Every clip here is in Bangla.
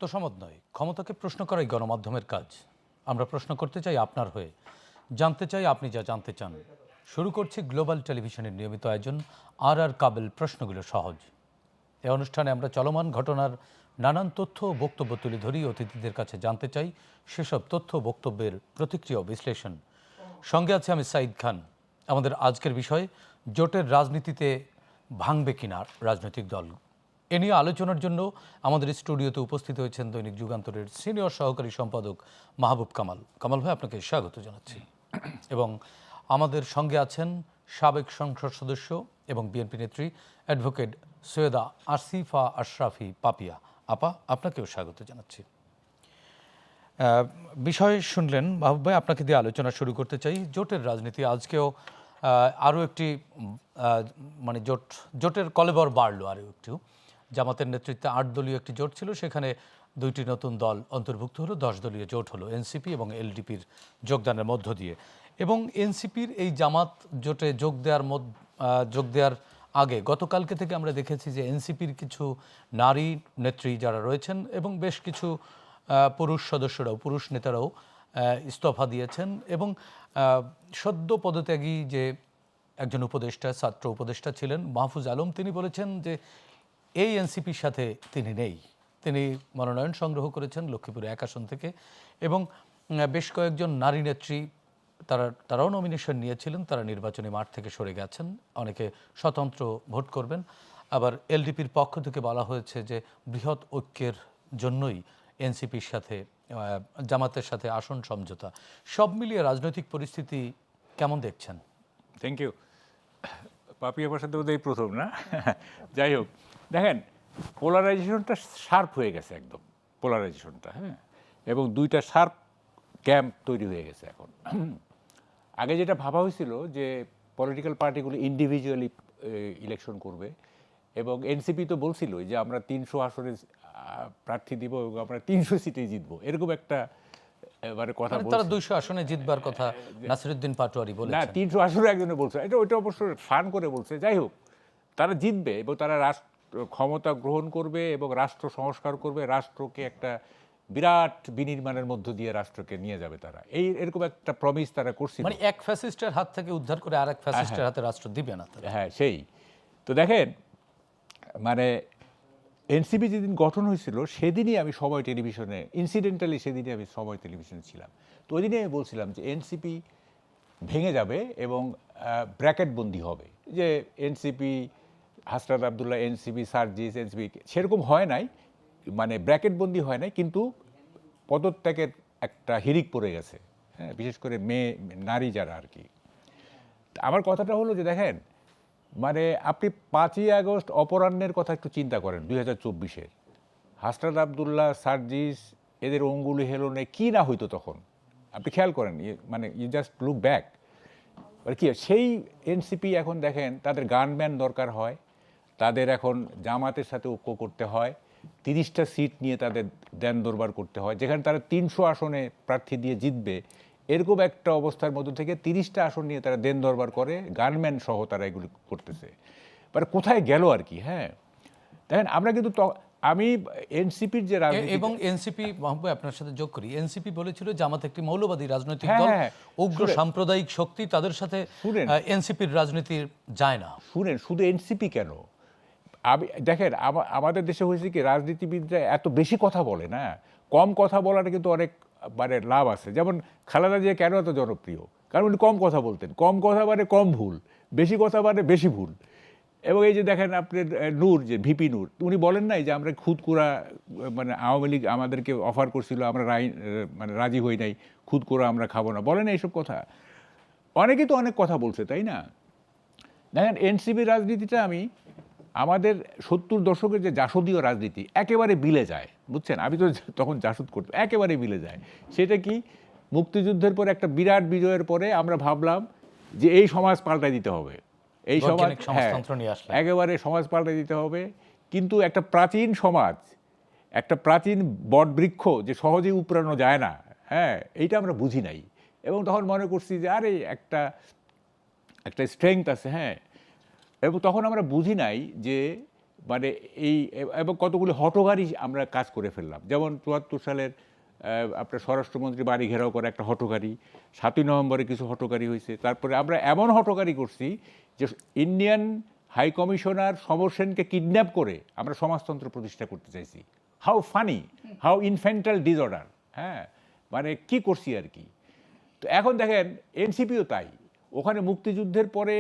তোষামোদ নয়, ক্ষমতাকে প্রশ্ন করাই গণমাধ্যমের কাজ। আমরা প্রশ্ন করতে চাই আপনার হয়ে, জানতে চাই আপনি যা জানতে চান। শুরু করছি গ্লোবাল টেলিভিশনের নিয়মিত আয়োজন আর কাবেল প্রশ্নগুলো সহজ। এ অনুষ্ঠানে আমরা চলমান ঘটনার নানান তথ্য ও বক্তব্য তুলে ধরি, অতিথিদের কাছে জানতে চাই সেসব তথ্য বক্তব্যের প্রতিক্রিয়া ও বিশ্লেষণ। সঙ্গে আছে আমি সাইদ খান। আমাদের আজকের বিষয়, জোটের রাজনীতিতে ভাঙবে কিনা রাজনৈতিক দল। এ নিয়ে আলোচনার জন্য আমাদের স্টুডিওতে উপস্থিত হয়েছেন দৈনিক যুগান্তরের সিনিয়র সহকারী সম্পাদক মাহবুব কামাল। কামাল ভাই, আপনাকে স্বাগত জানাচ্ছি। এবং আমাদের সঙ্গে আছেন সাবেক সংসদ সদস্য এবং বিএনপি নেত্রী অ্যাডভোকেট সৈয়দা আসিফা আশরাফি পাপিয়া। আপা, আপনাকেও স্বাগত জানাচ্ছি। বিষয় শুনলেন মাহবুব ভাই, আপনাকে দিয়ে আলোচনা শুরু করতে চাই। জোটের রাজনীতি আজকেও আরও একটি মানে জোটের কলেবর বাড়লো আরও একটু। জামাতের নেতৃত্বে 8 দলীয় একটি জোট ছিল, সেখানে 2টি নতুন দল অন্তর্ভুক্ত হলো, 10 দলীয় জোট হলো এনসিপি এবং এলডিপির যোগদানের মধ্য দিয়ে। এবং এনসিপির এই জামাত জোটে যোগ দেওয়ার আগে গতকালকে থেকে আমরা দেখেছি যে এনসিপির কিছু নারী নেত্রী যারা রয়েছেন এবং বেশ কিছু পুরুষ নেতারাও ইস্তফা দিয়েছেন। এবং সদ্য পদত্যাগী যে একজন উপদেষ্টা, ছাত্র উপদেষ্টা ছিলেন মাহফুজ আলম, তিনি বলেছেন যে এই এনসিপির সাথে তিনি নেই। তিনি মনোনয়ন সংগ্রহ করেছেন লক্ষ্মীপুর 1 আসন থেকে। এবং বেশ কয়েকজন নারী নেত্রী তারাও নমিনেশন নিয়েছিলেন, তারা নির্বাচনী মাঠ থেকে সরে গেছেন, অনেকে স্বতন্ত্র ভোট করবেন। আবার এলডিপির পক্ষ থেকে বলা হয়েছে যে বৃহৎ ঐক্যের জন্যই এনসিপির সাথে জামাতের সাথে আসন সমঝোতা। সব মিলিয়ে রাজনৈতিক পরিস্থিতি কেমন দেখছেন? Thank you. পাপিয়ার সাথে বোধহয় প্রথম না। যাই হোক, দেখেন, পোলারাইজেশনটা শার্প হয়ে গেছে, একদম পোলারাইজেশনটা, হ্যাঁ। এবং 2টা শার্প ক্যাম্প তৈরি হয়ে গেছে এখন। আগে যেটা ভাবা হয়েছিল যে পলিটিক্যাল পার্টিগুলো ইন্ডিভিজুয়ালি ইলেকশন করবে, এবং এনসিপি তো বলছিল যে আমরা 300 আসনে প্রার্থী দিব এবং আমরা 300 সিটে জিতবো, এরকম একটা মানে কথা বলছে। তারা 200 আসনে জিতবার কথা নাসিরউদ্দিন পাটোয়ারি বলেছেন। না, 300 আসনে একজনে বলছে, ওইটা অবশ্য ফান করে বলছে। যাই হোক, তারা জিতবে এবং তারা ক্ষমতা গ্রহণ করবে এবং রাষ্ট্র সংস্কার করবে, রাষ্ট্রকে একটা বিরাট বিনির্মাণের মধ্য দিয়ে রাষ্ট্রকে নিয়ে যাবে তারা। এরকম একটা প্রমিস তারা করছিল, মানে এক ফ্যাসিস্টের হাত থেকে উদ্ধার করে আরেক ফ্যাসিস্টের হাতে রাষ্ট্র দিবে না তারা। হ্যাঁ, সেই তো। দেখেন, মানে এনসিপি যেদিন গঠন হয়েছিল সেদিনই আমি সময় টেলিভিশনে, ইনসিডেন্টালি সেদিনই আমি সময় টেলিভিশনে ছিলাম। তো ওই দিনে আমি বলছিলাম যে এনসিপি ভেঙে যাবে এবং ব্র্যাকেটবন্দি হবে, যে NCP Hasnat Abdullah, NCP Sarjis, NCP সেরকম হয় নাই, মানে ব্র্যাকেটবন্দি হয় নাই, কিন্তু পদত্যাগের একটা হিড়িক পড়ে গেছে, হ্যাঁ, বিশেষ করে নারী যারা আর কি। আমার কথাটা হলো যে দেখেন, মানে আপনি 5ই আগস্ট অপরাহ্নের কথা একটু চিন্তা করেন, 2024-এর হাসনাত আবদুল্লাহ, সার্জিস, এদের অঙ্গুলি হেলনে কি না হইতো তখন, আপনি খেয়াল করেন, মানে ইউ জাস্ট লুক ব্যাক। মানে কি সেই এনসিপি এখন দেখেন, তাদের গানম্যান দরকার হয়, তাদের এখন জামাতের সাথে ঐক্য করতে হয়, 30টা সিট নিয়ে তাদের দেন দরবার করতে হয়, যেখানে তারা 300 আসনে প্রার্থী দিয়ে জিতবে, এরকম একটা অবস্থার মধ্য থেকে 30টা আসন নিয়ে তারা দেন দরবার করে, গানম্যান সহ তারা এগুলি করতেছে। মানে কোথায় গেল আর কি। হ্যাঁ, দেখেন, আমরা কিন্তু আমি এনসিপির যে রাজনীতি, এবং এনসিপি, মাহবুব আপনার সাথে যোগ করি, এনসিপি বলেছিল জামাত একটি মৌলবাদী রাজনৈতিক দল, উগ্র সাম্প্রদায়িক শক্তি, তাদের সাথে এনসিপির রাজনীতি যায় না। শুনেন, শুধু এনসিপি কেন, দেখেন আমাদের দেশে হয়েছে কি, রাজনীতিবিদরা এত বেশি কথা বলে না, কম কথা বলাটা কিন্তু অনেক মানে লাভ আছে। যেমন খালেদা জিয়া কেন এত জনপ্রিয়, কারণ উনি কম কথা বলতেন। কম কথা মানে কম ভুল, বেশি কথা মানে বেশি ভুল। এবং এই যে দেখেন আপনার নূর, যে ভিপি নূর, উনি বলেন নাই যে আমরা খুদকুড়া, মানে আওয়ামী লীগ আমাদেরকে অফার করছিল, আমরা মানে রাজি হই নাই, খুদকুড়া আমরা খাবো না, বলেন না এইসব কথা। অনেকে তো অনেক কথা বলছে, তাই না? দেখেন, এনসিপি রাজনীতিটা আমাদের 70 দশকের যে জাসদীয় রাজনীতি একেবারে বিলে যায়, বুঝছেন? আমি তো তখন জাসদ করতাম, একেবারে বিলে যায়। সেটা কি, মুক্তিযুদ্ধের পরে একটা বিরাট বিজয়ের পরে আমরা ভাবলাম যে এই সমাজ পাল্টাই দিতে হবে, এই সমাজ, হ্যাঁ, একেবারে সমাজ পাল্টাই দিতে হবে। কিন্তু একটা প্রাচীন সমাজ, একটা প্রাচীন বটবৃক্ষ যে সহজেই উপড়ানো যায় না, হ্যাঁ, এইটা আমরা বুঝি নাই। এবং তখন মনে করছি যে আরে একটা স্ট্রেংথ আছে, হ্যাঁ। এবং তখন আমরা বুঝি নাই যে মানে এই এবং কতগুলি হঠগাড়ি আমরা কাজ করে ফেললাম। যেমন ৭৪ সালের আপনার স্বরাষ্ট্রমন্ত্রী বাড়ি ঘেরাও করে একটা হঠগাড়ি, ৭ই নভেম্বরে কিছু হঠগাড়ি হয়েছে। তারপরে আমরা এমন হঠগাড়ি করছি যে ইন্ডিয়ান হাই কমিশনার সমর সেনকে কিডন্যাপ করে আমরা সমাজতন্ত্র প্রতিষ্ঠা করতে চাইছি। হাউ ফানি, হাউ ইনফ্যান্টাল ডিসঅর্ডার, হ্যাঁ, মানে কি করছি আর কি। তো এখন দেখেন এনসিপিও তাই, ওখানে মুক্তিযুদ্ধের পরে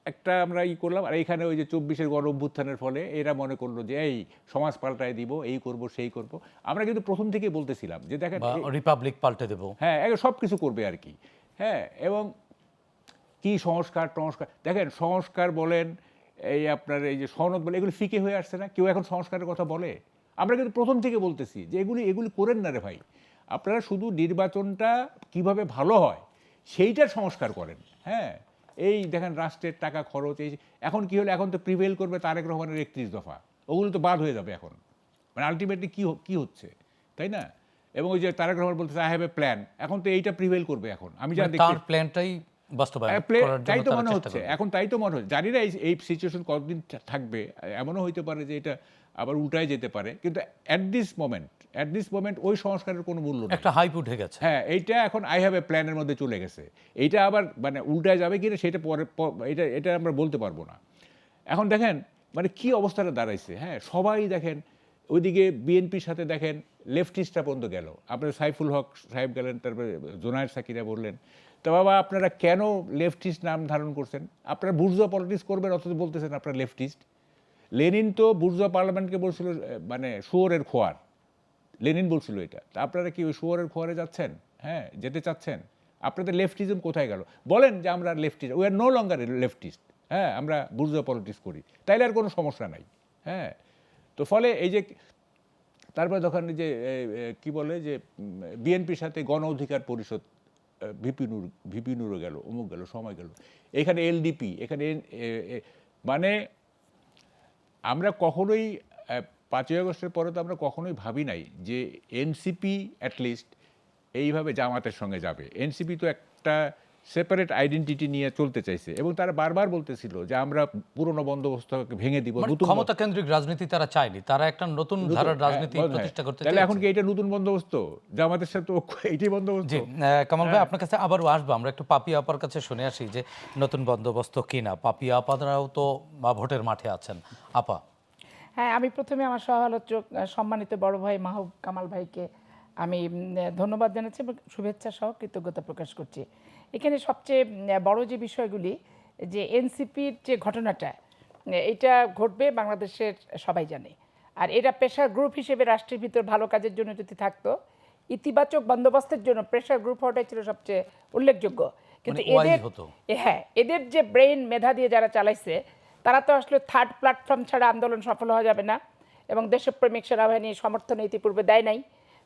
একটা আমরা করলাম, আর এইখানে ওই যে ২৪-এর গণ অভ্যুত্থানের ফলে এরা মনে করলো যে এই সমাজ পাল্টায় দিব, এই করব সেই করব। আমরা কিন্তু প্রথম থেকেই বলতেছিলাম যে দেখেন রিপাবলিক পাল্টে দেব, হ্যাঁ, সব কিছু করবে আর কি, হ্যাঁ। এবং কি সংস্কার দেখেন, সংস্কার বলেন, এই আপনার এই যে সনদ বলে, এগুলি ফিকে হয়ে আসছে না। কেউ এখন সংস্কারের কথা বলে? আমরা কিন্তু প্রথম থেকে বলতেছি যে এগুলি করেন না রে ভাই, আপনারা শুধু নির্বাচনটা কিভাবে ভালো হয় সেইটার সংস্কার করেন, হ্যাঁ। এই দেখেন রাষ্ট্রের টাকা খরচ, এই এখন কি হলো, এখন তো প্রিভেল করবে তারেক রহমানের ৩১ দফা, ওগুলো তো বাদ হয়ে যাবে এখন। মানে আলটিমেটলি কি হচ্ছে, তাই না? এবং ওই যে তারেক রহমান বলতেছে আই হ্যাভ এ প্ল্যান, এখন তো এইটা প্রিভেল করবে। এখন আমি যা দেখছি তার প্ল্যানটাই বাস্তবায়ন করার তাই জন্য তো তারা মনে চেষ্টা হচ্ছে, করবে। এখন তাই তো মনে হচ্ছে। জানি না এই সিচুয়েশন কতদিন থাকবে, এমনও হইতে পারে যে এটা আবার উল্টায় যেতে পারে, কিন্তু অ্যাট দিস মোমেন্ট ওই সংস্কারের কোনো মূল্য নেই। একটা হাইপ উঠে গেছে। হ্যাঁ, এইটা এখন আই হ্যাভ এ প্ল্যানের মধ্যে চলে গেছে। এইটা আবার মানে উল্টায় যাবে কিনা সেটা পরে, এটা আমরা বলতে পারবো না। এখন দেখেন মানে কি অবস্থাটা দাঁড়াইছে, হ্যাঁ। সবাই দেখেন ওইদিকে বিএনপির সাথে দেখেন লেফটিস্টরা পর্যন্ত গেল, আপনার সাইফুল হক সাহেব গেলেন, তারপরে জোনায়েদ সাকিরা বললেন। তো বাবা আপনারা কেন লেফটিস্ট নাম ধারণ করছেন? আপনারা বুর্জোয়া পলিটিক্স করবেন, অথচ বলতেছেন আপনারা লেফটিস্ট। লেনিন তো বুর্জোয়া পার্লামেন্টকে বলছিল মানে শুয়োরের খোয়ার, লেনিন বলছিল এটা। তা আপনারা কি ওই শুয়োরের খোয়ারে যাচ্ছেন? হ্যাঁ, যেতে চাচ্ছেন? আপনাদের লেফটিজম কোথায় গেল? বলেন যে আমরা leftist, we are no longer leftist, হ্যাঁ, আমরা বুর্জোয়া পলিটিক্স করি, তাইলে আর কোনো সমস্যা নাই, হ্যাঁ। তো ফলে এই যে তারপরে যখন যে কি বলে যে বিএনপির সাথে গণ অধিকার পরিষদ, ভিপি নুরও গেল, অমুক গেল, সময় গেল, এখানে এলডিপি, এখানে মানে আমরা কখনোই ৫ই আগস্টের পরে তো আমরা কখনোই ভাবি নাই যে এনসিপি অ্যাটলিস্ট এইভাবে জামাতের সঙ্গে যাবে। এনসিপি তো একটা সেপারেট আইডেন্টিটি নিয়ে চলতে চাইছে, এবং তারা বারবার বলতেছিল যে আমরা পুরনো বন্দোবস্তকে ভেঙে দিব, মানে নতুন ক্ষমতা কেন্দ্রিক রাজনীতি তারা চায়নি, তারা একটা নতুন ধারার রাজনীতি প্রতিষ্ঠা করতে তাহলে এখন চাইছে। কি এটা নতুন বন্দোবস্ত? জামাতের সাথে এইটাই বন্দোবস্ত? জি, কামাল ভাই আপনার কাছে আবারও আসবো। আমরা একটু পাপিয়া আপার কাছে শুনে আসি যে নতুন বন্দোবস্ত কিনা। পাপিয়া আপারাও তো ভোটের মাঠে আছেন। আপা, হ্যাঁ, আমি প্রথমে আমার সহ-আলোচক সম্মানিত বড় ভাই মাহবুব কামাল ভাইকে আমি ধন্যবাদ জানাচ্ছি এবং শুভেচ্ছা সহ কৃতজ্ঞতা প্রকাশ করছি। এখানে সবচেয়ে বড় যে বিষয়গুলি, যে এনসিপির যে ঘটনাটা, এটা ঘটবে বাংলাদেশের সবাই জানে। আর এটা প্রেশার গ্রুপ হিসেবে রাষ্ট্রের ভিতর ভালো কাজের জন্য যদি থাকতো, ইতিবাচক বন্দোবস্তের জন্য প্রেশার গ্রুপ হওয়াটাই ছিল সবচেয়ে উল্লেখযোগ্য। কিন্তু মানে এদের যে ব্রেইন মেধা দিয়ে যারা চালাইছে, তারা তো আসলে থার্ড প্ল্যাটফর্ম ছাড়া আন্দোলন সফল হওয়া যাবে না, এবং দেশপ্রেমিক সেনাবাহিনীর সমর্থন ইতিপূর্বে দেয় নাই।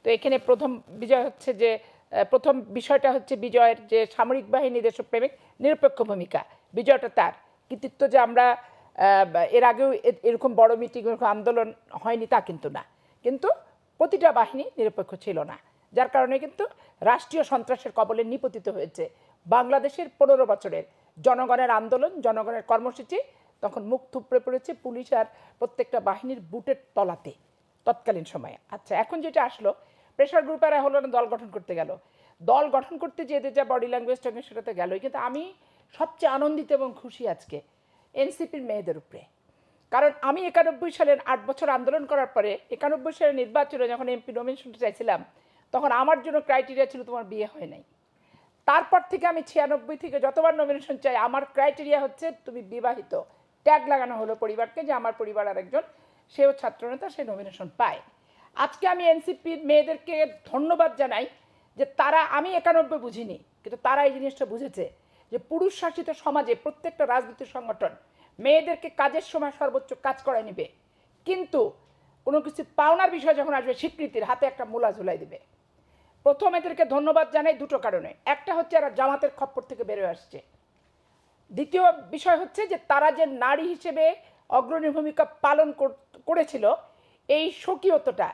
তো এখানে প্রথম বিজয় হচ্ছে যে প্রথম বিষয়টা হচ্ছে বিজয়ের যে সামরিক বাহিনী দেশপ্রেমিক নিরপেক্ষ ভূমিকা, বিজয়টা তার কৃতিত্ব। যে আমরা এর আগেও এরকম বড় মিটিং, এরকম আন্দোলন হয়নি তা কিন্তু না, কিন্তু প্রতিটা বাহিনী নিরপেক্ষ ছিল না, যার কারণে কিন্তু রাষ্ট্রীয় সন্ত্রাসের কবলে নিপতিত হয়েছে বাংলাদেশের ১৫ বছরের জনগণের আন্দোলন, জনগণের কর্মসূচি। তখন মুখ থুপড়ে পড়েছে পুলিশ আর প্রত্যেকটা বাহিনীর বুটের তলাতে তৎকালীন সময়ে। আচ্ছা, এখন যেটা আসলো, প্রেশার গ্রুপেরা হলো না, দল গঠন করতে গেল। দল গঠন করতে যেতে যা বডি ল্যাঙ্গুয়েজ টঙ্গে সেটাতে গেলই, কিন্তু আমি সবচেয়ে আনন্দিত এবং খুশি আজকে এনসিপির মেয়েদের উপরে। কারণ আমি ৯১ সালের ৮ বছর আন্দোলন করার পরে ৯১ সালের নির্বাচনে যখন এমপি নমিনেশনটা চাইছিলাম, তখন আমার জন্য ক্রাইটেরিয়া ছিল তোমার বিয়ে হয় নাই। তারপর থেকে আমি ৯৬ থেকে যতবার নমিনেশন চাই, আমার ক্রাইটেরিয়া হচ্ছে তুমি বিবাহিত। ট্যাগ লাগানো হলো পরিবারকে যে আমার পরিবার আরেকজন, সেও ছাত্রনেতা, সে নমিনেশন পায়। আজকে আমি এনসিপির মেয়েদেরকে ধন্যবাদ জানাই যে তারা, আমি ৯১ বুঝিনি, কিন্তু তারা এই জিনিসটা বুঝেছে যে পুরুষ শাসিত সমাজে প্রত্যেকটা রাজনৈতিক সংগঠন মেয়েদেরকে কাজের সময় সর্বোচ্চ কাজ করায় নেবে, কিন্তু কোনো কিছু পাওনার বিষয় যখন আসবে স্বীকৃতির হাতে একটা মূলা ঝুলাই দেবে। প্রথম এদেরকে ধন্যবাদ জানাই দুটো কারণে। একটা হচ্ছে এরা জামাতের খপ্পর থেকে বেরোয় আসছে। দ্বিতীয় বিষয় হচ্ছে যে তারা যে নারী হিসেবে অগ্রণী ভূমিকা পালন করেছিল, এই স্বকীয়তাটা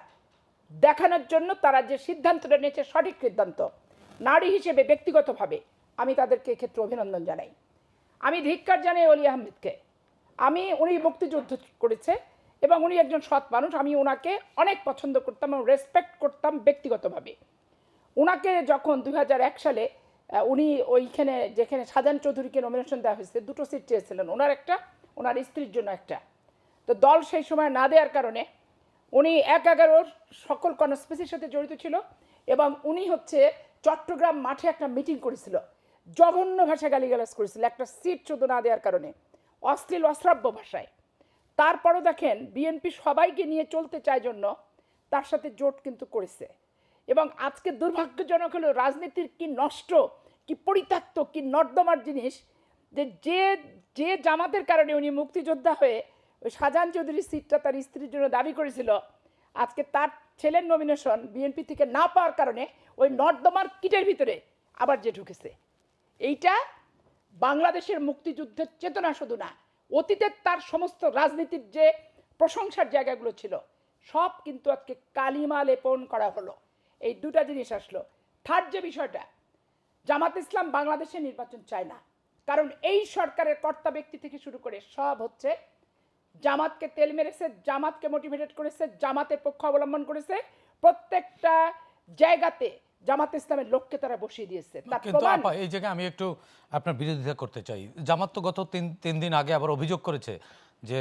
দেখানোর জন্য তারা যে সিদ্ধান্তটা নিয়েছে সঠিক সিদ্ধান্ত, নারী হিসেবে ব্যক্তিগতভাবে আমি তাদেরকে এক্ষেত্রে অভিনন্দন জানাই। আমি ধিক্কার জানাই অলি আহমেদকে। উনি মুক্তিযুদ্ধ করেছে এবং উনি একজন সৎ মানুষ, আমি ওনাকে অনেক পছন্দ করতাম এবং রেসপেক্ট করতাম ব্যক্তিগতভাবে। ওনাকে যখন 2001 সালে উনি ওইখানে যেখানে শাহজাহান চৌধুরীকে নমিনেশন দেওয়া হয়েছে, দুটো সিট চেয়েছিলেন, ওনার একটা, ওনার স্ত্রীর জন্য একটা। তো দল সেই সময় না দেওয়ার কারণে উনি 1/11 সকল কনস্পিরেসির সাথে জড়িত ছিল এবং উনি হচ্ছে চট্টগ্রাম মাঠে একটা মিটিং করেছিল, জঘন্য ভাষায় গালিগালাজ করেছিল একটা সিট শুধু না দেওয়ার কারণে, অশ্লীল অশ্রাব্য ভাষায়। তারপরও দেখেন বিএনপি সবাইকে নিয়ে চলতে চায় জন্য তার সাথে জোট কিন্তু করেছে। এবং আজকে দুর্ভাগ্যজনক হলো রাজনীতির কি নষ্ট, কি পরিত্যক্ত, কি নর্দমার জিনিস, যে যে যে জামাতের কারণে উনি মুক্তিযোদ্ধা হয়ে ওই শাহজাহান চৌধুরীর সিটটা তার স্ত্রীর জন্য দাবি করেছিল, আজকে তার ছেলের নমিনেশন বিএনপি থেকে না পাওয়ার কারণে ওই নর্দমার কিটের ভিতরে আবার যে ঢুকেছে। এইটা বাংলাদেশের মুক্তিযুদ্ধের চেতনা শুধু না, অতীতের তার সমস্ত রাজনীতির যে প্রশংসার জায়গাগুলো ছিল সব কিন্তু আজকে কালিমা লেপন করা হলো। এই দুটা জিনিস আসলো। থার্ড যে বিষয়টা, জামাত ইসলাম বাংলাদেশে নির্বাচন চায় না, কারণ এই সরকারের কর্তা ব্যক্তি থেকে শুরু করে সব হচ্ছে জামাতকে তেল মেরেছে, জামাতকে মোটিভেটেড করেছে, জামাতের পক্ষ অবলম্বন করেছে, প্রত্যেকটা জায়গাতে জামাত ইসলামের লোককে তারা বসিয়ে দিয়েছে। তার কিন্তু প্রমাণ আপা এই জায়গায় আমি একটু আপনার বিরোধিতা করতে চাই। জামাত তো গত তিন দিন আগে আবার অভিযোগ করেছে যে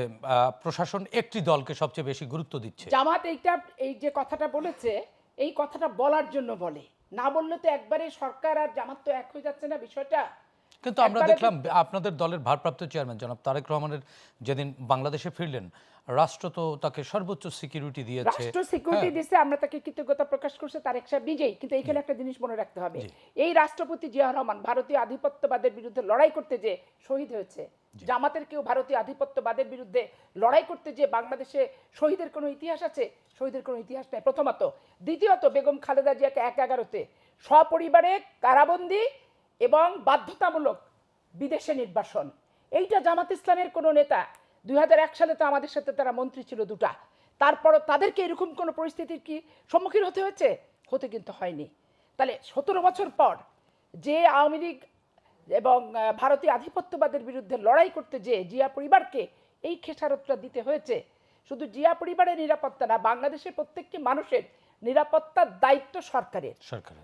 প্রশাসন একটি দলকে সবচেয়ে বেশি গুরুত্ব দিচ্ছে। জামাত এই যে কথাটা বলেছে, এই কথাটা বলার জন্য বলে, না বললে তো একবারে সরকার আর জামাত তো এক হয়ে যাচ্ছে না বিষয়টা। কিন্তু আমরা দেখলাম আপনাদের দলের ভারপ্রাপ্ত চেয়ারম্যান জনাব তারেক রহমানের যেদিন বাংলাদেশে ফিরলেন, রাষ্ট্র তো তাকে সর্বোচ্চ সিকিউরিটি দিয়েছে। রাষ্ট্র সিকিউরিটি দিয়েছে, আমরা তাকে কৃতজ্ঞতা প্রকাশ করছি তারেক সাহেব নিজেই। কিন্তু এখানে একটা জিনিস মনে রাখতে হবে, এই রাষ্ট্রপতি জিয়া রহমান ভারতীয় আধিপত্যবাদের বিরুদ্ধে লড়াই করতে যে শহীদ হয়েছে। জামাতের কেউ ভারতীয় আধিপত্যবাদের বিরুদ্ধে লড়াই করতে যে বাংলাদেশে শহীদের কোনো ইতিহাস আছে? শহীদের কোনো ইতিহাস নেই, প্রথমত। দ্বিতীয়ত, বেগম খালেদা জিয়াকে 1/11-তে সপরিবারে কারাবন্দী এবং বাধ্যতামূলক বিদেশে নির্বাসন। এইটা জামাত ইসলামের কোনো নেতা, 2001 সালে তো আমাদের সাথে তারা মন্ত্রী ছিল দুটা, তারপরও তাদেরকে এরকম কোনো পরিস্থিতির কি সম্মুখীন হতে হয়েছে? হতে কিন্তু হয়নি। তাহলে 17 বছর পর যে আওয়ামী লীগ এবং ভারতীয় আধিপত্যবাদের বিরুদ্ধে লড়াই করতে যে জিয়া পরিবারকে এই খেসারতটা দিতে হয়েছে, শুধু জিয়া পরিবারের নিরাপত্তা না, বাংলাদেশের প্রত্যেকটি মানুষের নিরাপত্তার দায়িত্ব সরকারের।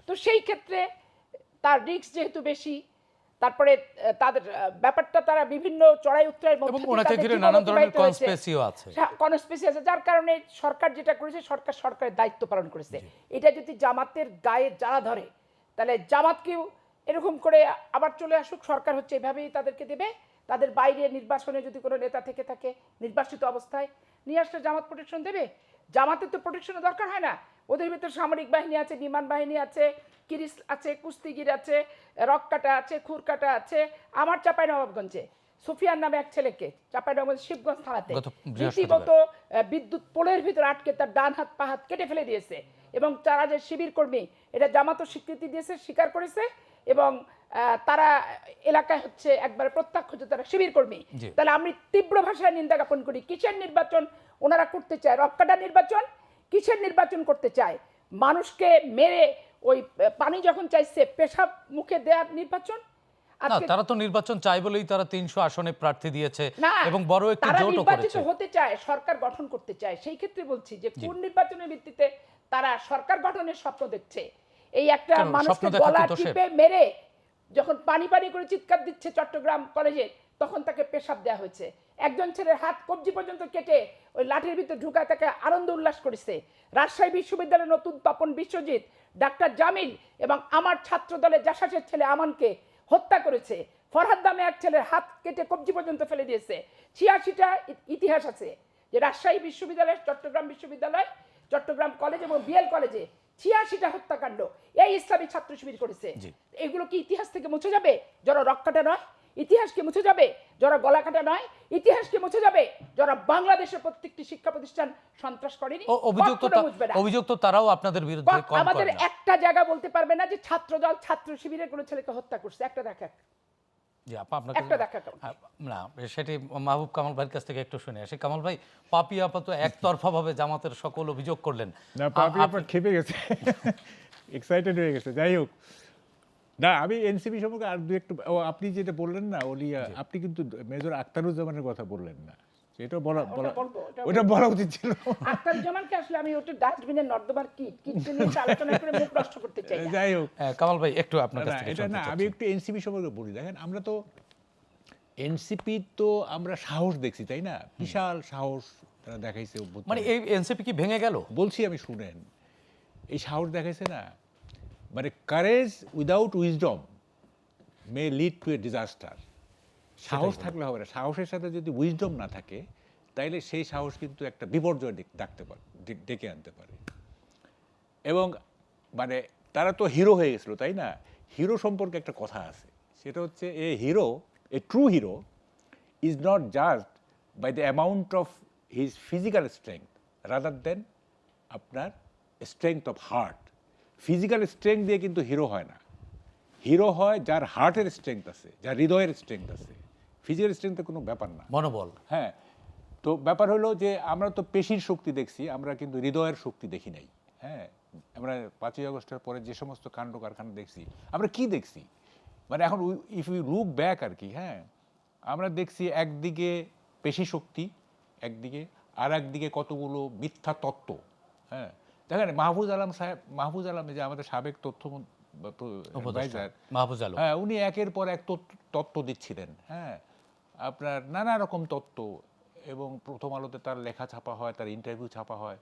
তো সেই ক্ষেত্রে তার রিস্ক যেহেতু বেশি, তারপরে তাদের ব্যাপারটা তারা বিভিন্ন চড়াই উত্তরায়ের মধ্যে এবং ওনাকে ঘিরে নানান ধরনের কনস্পিরেসিও আছে, কনস্পিরেসি আছে, যার কারণে সরকার যেটা করেছে, সরকারের দায়িত্ব পালন করেছে। এটা যদি জামাতের গায়ে জ্বালা ধরে, তাহলে জামাতকেও এরকম করে আবার চলে আসুক, সরকার হচ্ছে এভাবেই তাদেরকে দেবে। তাদের বাইরে নির্বাচনে যদি কোনো নেতা থেকে থাকে নির্বাসিত অবস্থায় নিয়ে আসলে জামাত প্রোটেকশন দেবে। জামাতের তো প্রোটেকশনের দরকার হয় না, ওদের ভিতর সামরিক বাহিনী আছে, বিমান বাহিনী আছে, কিরিস আছে, কুস্তিগির আছে, রককাটা আছে, খুরকাটা আছে। আমার চাঁপাইনবাবগঞ্জে সুফিয়ান নামে এক ছেলেকে চাঁপাইনবাবগঞ্জ শিবগঞ্জ থানাতে রীতিমতো বিদ্যুৎ পোলের ভিতর আটকে তার ডান হাত পা হাত কেটে ফেলে দিয়েছে, এবং তারা যে শিবির কর্মী এটা জামাতও স্বীকৃতি দিয়েছে, স্বীকার করেছে, এবং তারা এলাকায় হচ্ছে একবার প্রত্যক্ষ যে তারা শিবির কর্মী। তাহলে আমি তীব্র ভাষায় নিন্দা জ্ঞাপন করি। কিসের নির্বাচন ওনারা করতে চায়? রককাটা নির্বাচন। কিসের নির্বাচন করতে চায়? মানুষকে মেরে ওই পানি যখন চাইছে পেশাব মুখে দেওয়ার নির্বাচন। তারা তো নির্বাচন চাই বলেই তারা 300 আসনে প্রার্থী দিয়েছে এবং বড় একটি জোটও করেছে। নির্বাচিত হতে চায়, সরকার গঠন করতে চায়। সেই ক্ষেত্রে বলছি যে কোন নির্বাচনের ভিত্তিতে তারা সরকার গঠনের স্বপ্ন দেখছে? এই একটা মানুষকে গলা টিপে মেরে যখন পানি পানি করে চিৎকার দিচ্ছে চট্টগ্রাম কলেজে, তখন তাকে পেশাব দেওয়া হয়েছে। একজন ছেলের হাত কবজি পর্যন্ত কেটে ওই লাঠির ভিতরে ঢুকায় তাকে আনন্দ উল্লাস করেছে। রাজশাহী বিশ্ববিদ্যালয়ের নতুন তপন বিশ্বজিৎ, ডাক্তার জামিল এবং আমার ছাত্র দলের জাসাসের ছেলে আমানকে হত্যা করেছে। ফরহাদ নামে এক ছেলের হাত কেটে কবজি পর্যন্ত ফেলে দিয়েছে। 86টা ইতিহাস আছে যে রাজশাহী বিশ্ববিদ্যালয়, চট্টগ্রাম বিশ্ববিদ্যালয়, চট্টগ্রাম কলেজ এবং বিএল কলেজে 86টা হত্যাকাণ্ড এই ইসলামী ছাত্র শিবির করেছে। এগুলো কি ইতিহাস থেকে মুছে যাবে? যারা রক্কাটা নয়, ইতিহাস কি মুছে যাবে? যারা গলা কাটা নয়, ইতিহাস কি মুছে যাবে? যারা বাংলাদেশের প্রত্যেকটি শিক্ষা প্রতিষ্ঠান সন্ত্রাস করেনি, অভিযোগ তো তারাও আপনাদের বিরুদ্ধে কম করে না। আমাদের একটা জায়গা বলতে পারবে না যে ছাত্র দল ছাত্র শিবিরের কোনো ছেলেকে হত্যা করছে, একটা দেখা। জি আপা, আপনাকে না সেটি মাহবুব কামাল ভাইয়ের কাছ থেকে একটু শুনে আসি। কামাল ভাই, পাপি আপা তো একতরফা ভাবে জামাতের সকল অভিযোগ করলেন। না, পাপি আপা খেপে গেছে, এক্সাইটেড হয়ে গেছে। যাই হোক, না আমি এনসিপি সম্পর্কে আর দু একটু, আপনি যেটা বললেন না ওলিয়া, আপনি কিন্তু মেজর আখতারুজ্জামানের কথা বললেন না। এটা বলা বলা বলবো, ওটা ওটা বলা উচিত ছিল। আখতার জামানকে আসলে আমি ওটা ডাস্টবিনের নর্দমার কীট নিয়ে আলোচনা করে মুখ নষ্ট করতে চাই না। যাই হোক, কামাল ভাই একটু আপনার কাছ না, থেকে এটা শুনতে না, চাচ্ছি। আমি একটু এনসিপি সম্পর্কে বলি। দেখেন, আমরা তো এনসিপি তো আমরা সাহস দেখছি, তাই না? বিশাল সাহস তারা দেখাইছে। মানে এই এনসিপি কি ভেঙে গেল? বলছি আমি, শুনেন, এই সাহস দেখাইছে না, মানে courage without wisdom may lead to a disaster. সাহস থাকলে হবে না, সাহসের সাথে যদি উইজডম না থাকে তাইলে সেই সাহস কিন্তু একটা বিপর্যয় ডেকে আনতে পারে। এবং মানে তারা তো হিরো হয়ে গেছিল, তাই না? হিরো সম্পর্কে একটা কথা আছে, সেটা হচ্ছে a hero, a true hero is not just by the amount of his physical strength rather than আপনার strength of heart. Physical strength দিয়ে কিন্তু হিরো হয় না। হিরো হয় যার হার্টের স্ট্রেংথ আছে, যার হৃদয়ের স্ট্রেংথ আছে। ফিজিক্যাল স্ট্রেংথের কোনো ব্যাপার না। মনোবল। হ্যাঁ, তো ব্যাপার হলো যে আমরা তো পেশির শক্তি দেখছি, আমরা কিন্তু হৃদয়ের শক্তি দেখি নাই। হ্যাঁ, আমরা 5ই আগস্টের পরে যে সমস্ত কাণ্ড কারখানা দেখছি, আমরা কি দেখছি? মানে এখন ইফ ইউ লুক ব্যাক আর কি, হ্যাঁ, আমরা দেখছি একদিকে পেশি শক্তি, একদিকে, আর একদিকে কতগুলো মিথ্যা তত্ত্ব। হ্যাঁ, দেখেন মাহফুজ আলম যে আমাদের সাবেক তথ্য অ্যাডভাইজার, মাহফুজ আলম, হ্যাঁ, উনি একের পর এক তত্ত্ব দিচ্ছিলেন। হ্যাঁ, আপনার নানা রকম তত্ত্ব, এবং প্রথম আলোতে তার লেখা ছাপা হয়, তার ইন্টারভিউ ছাপা হয়।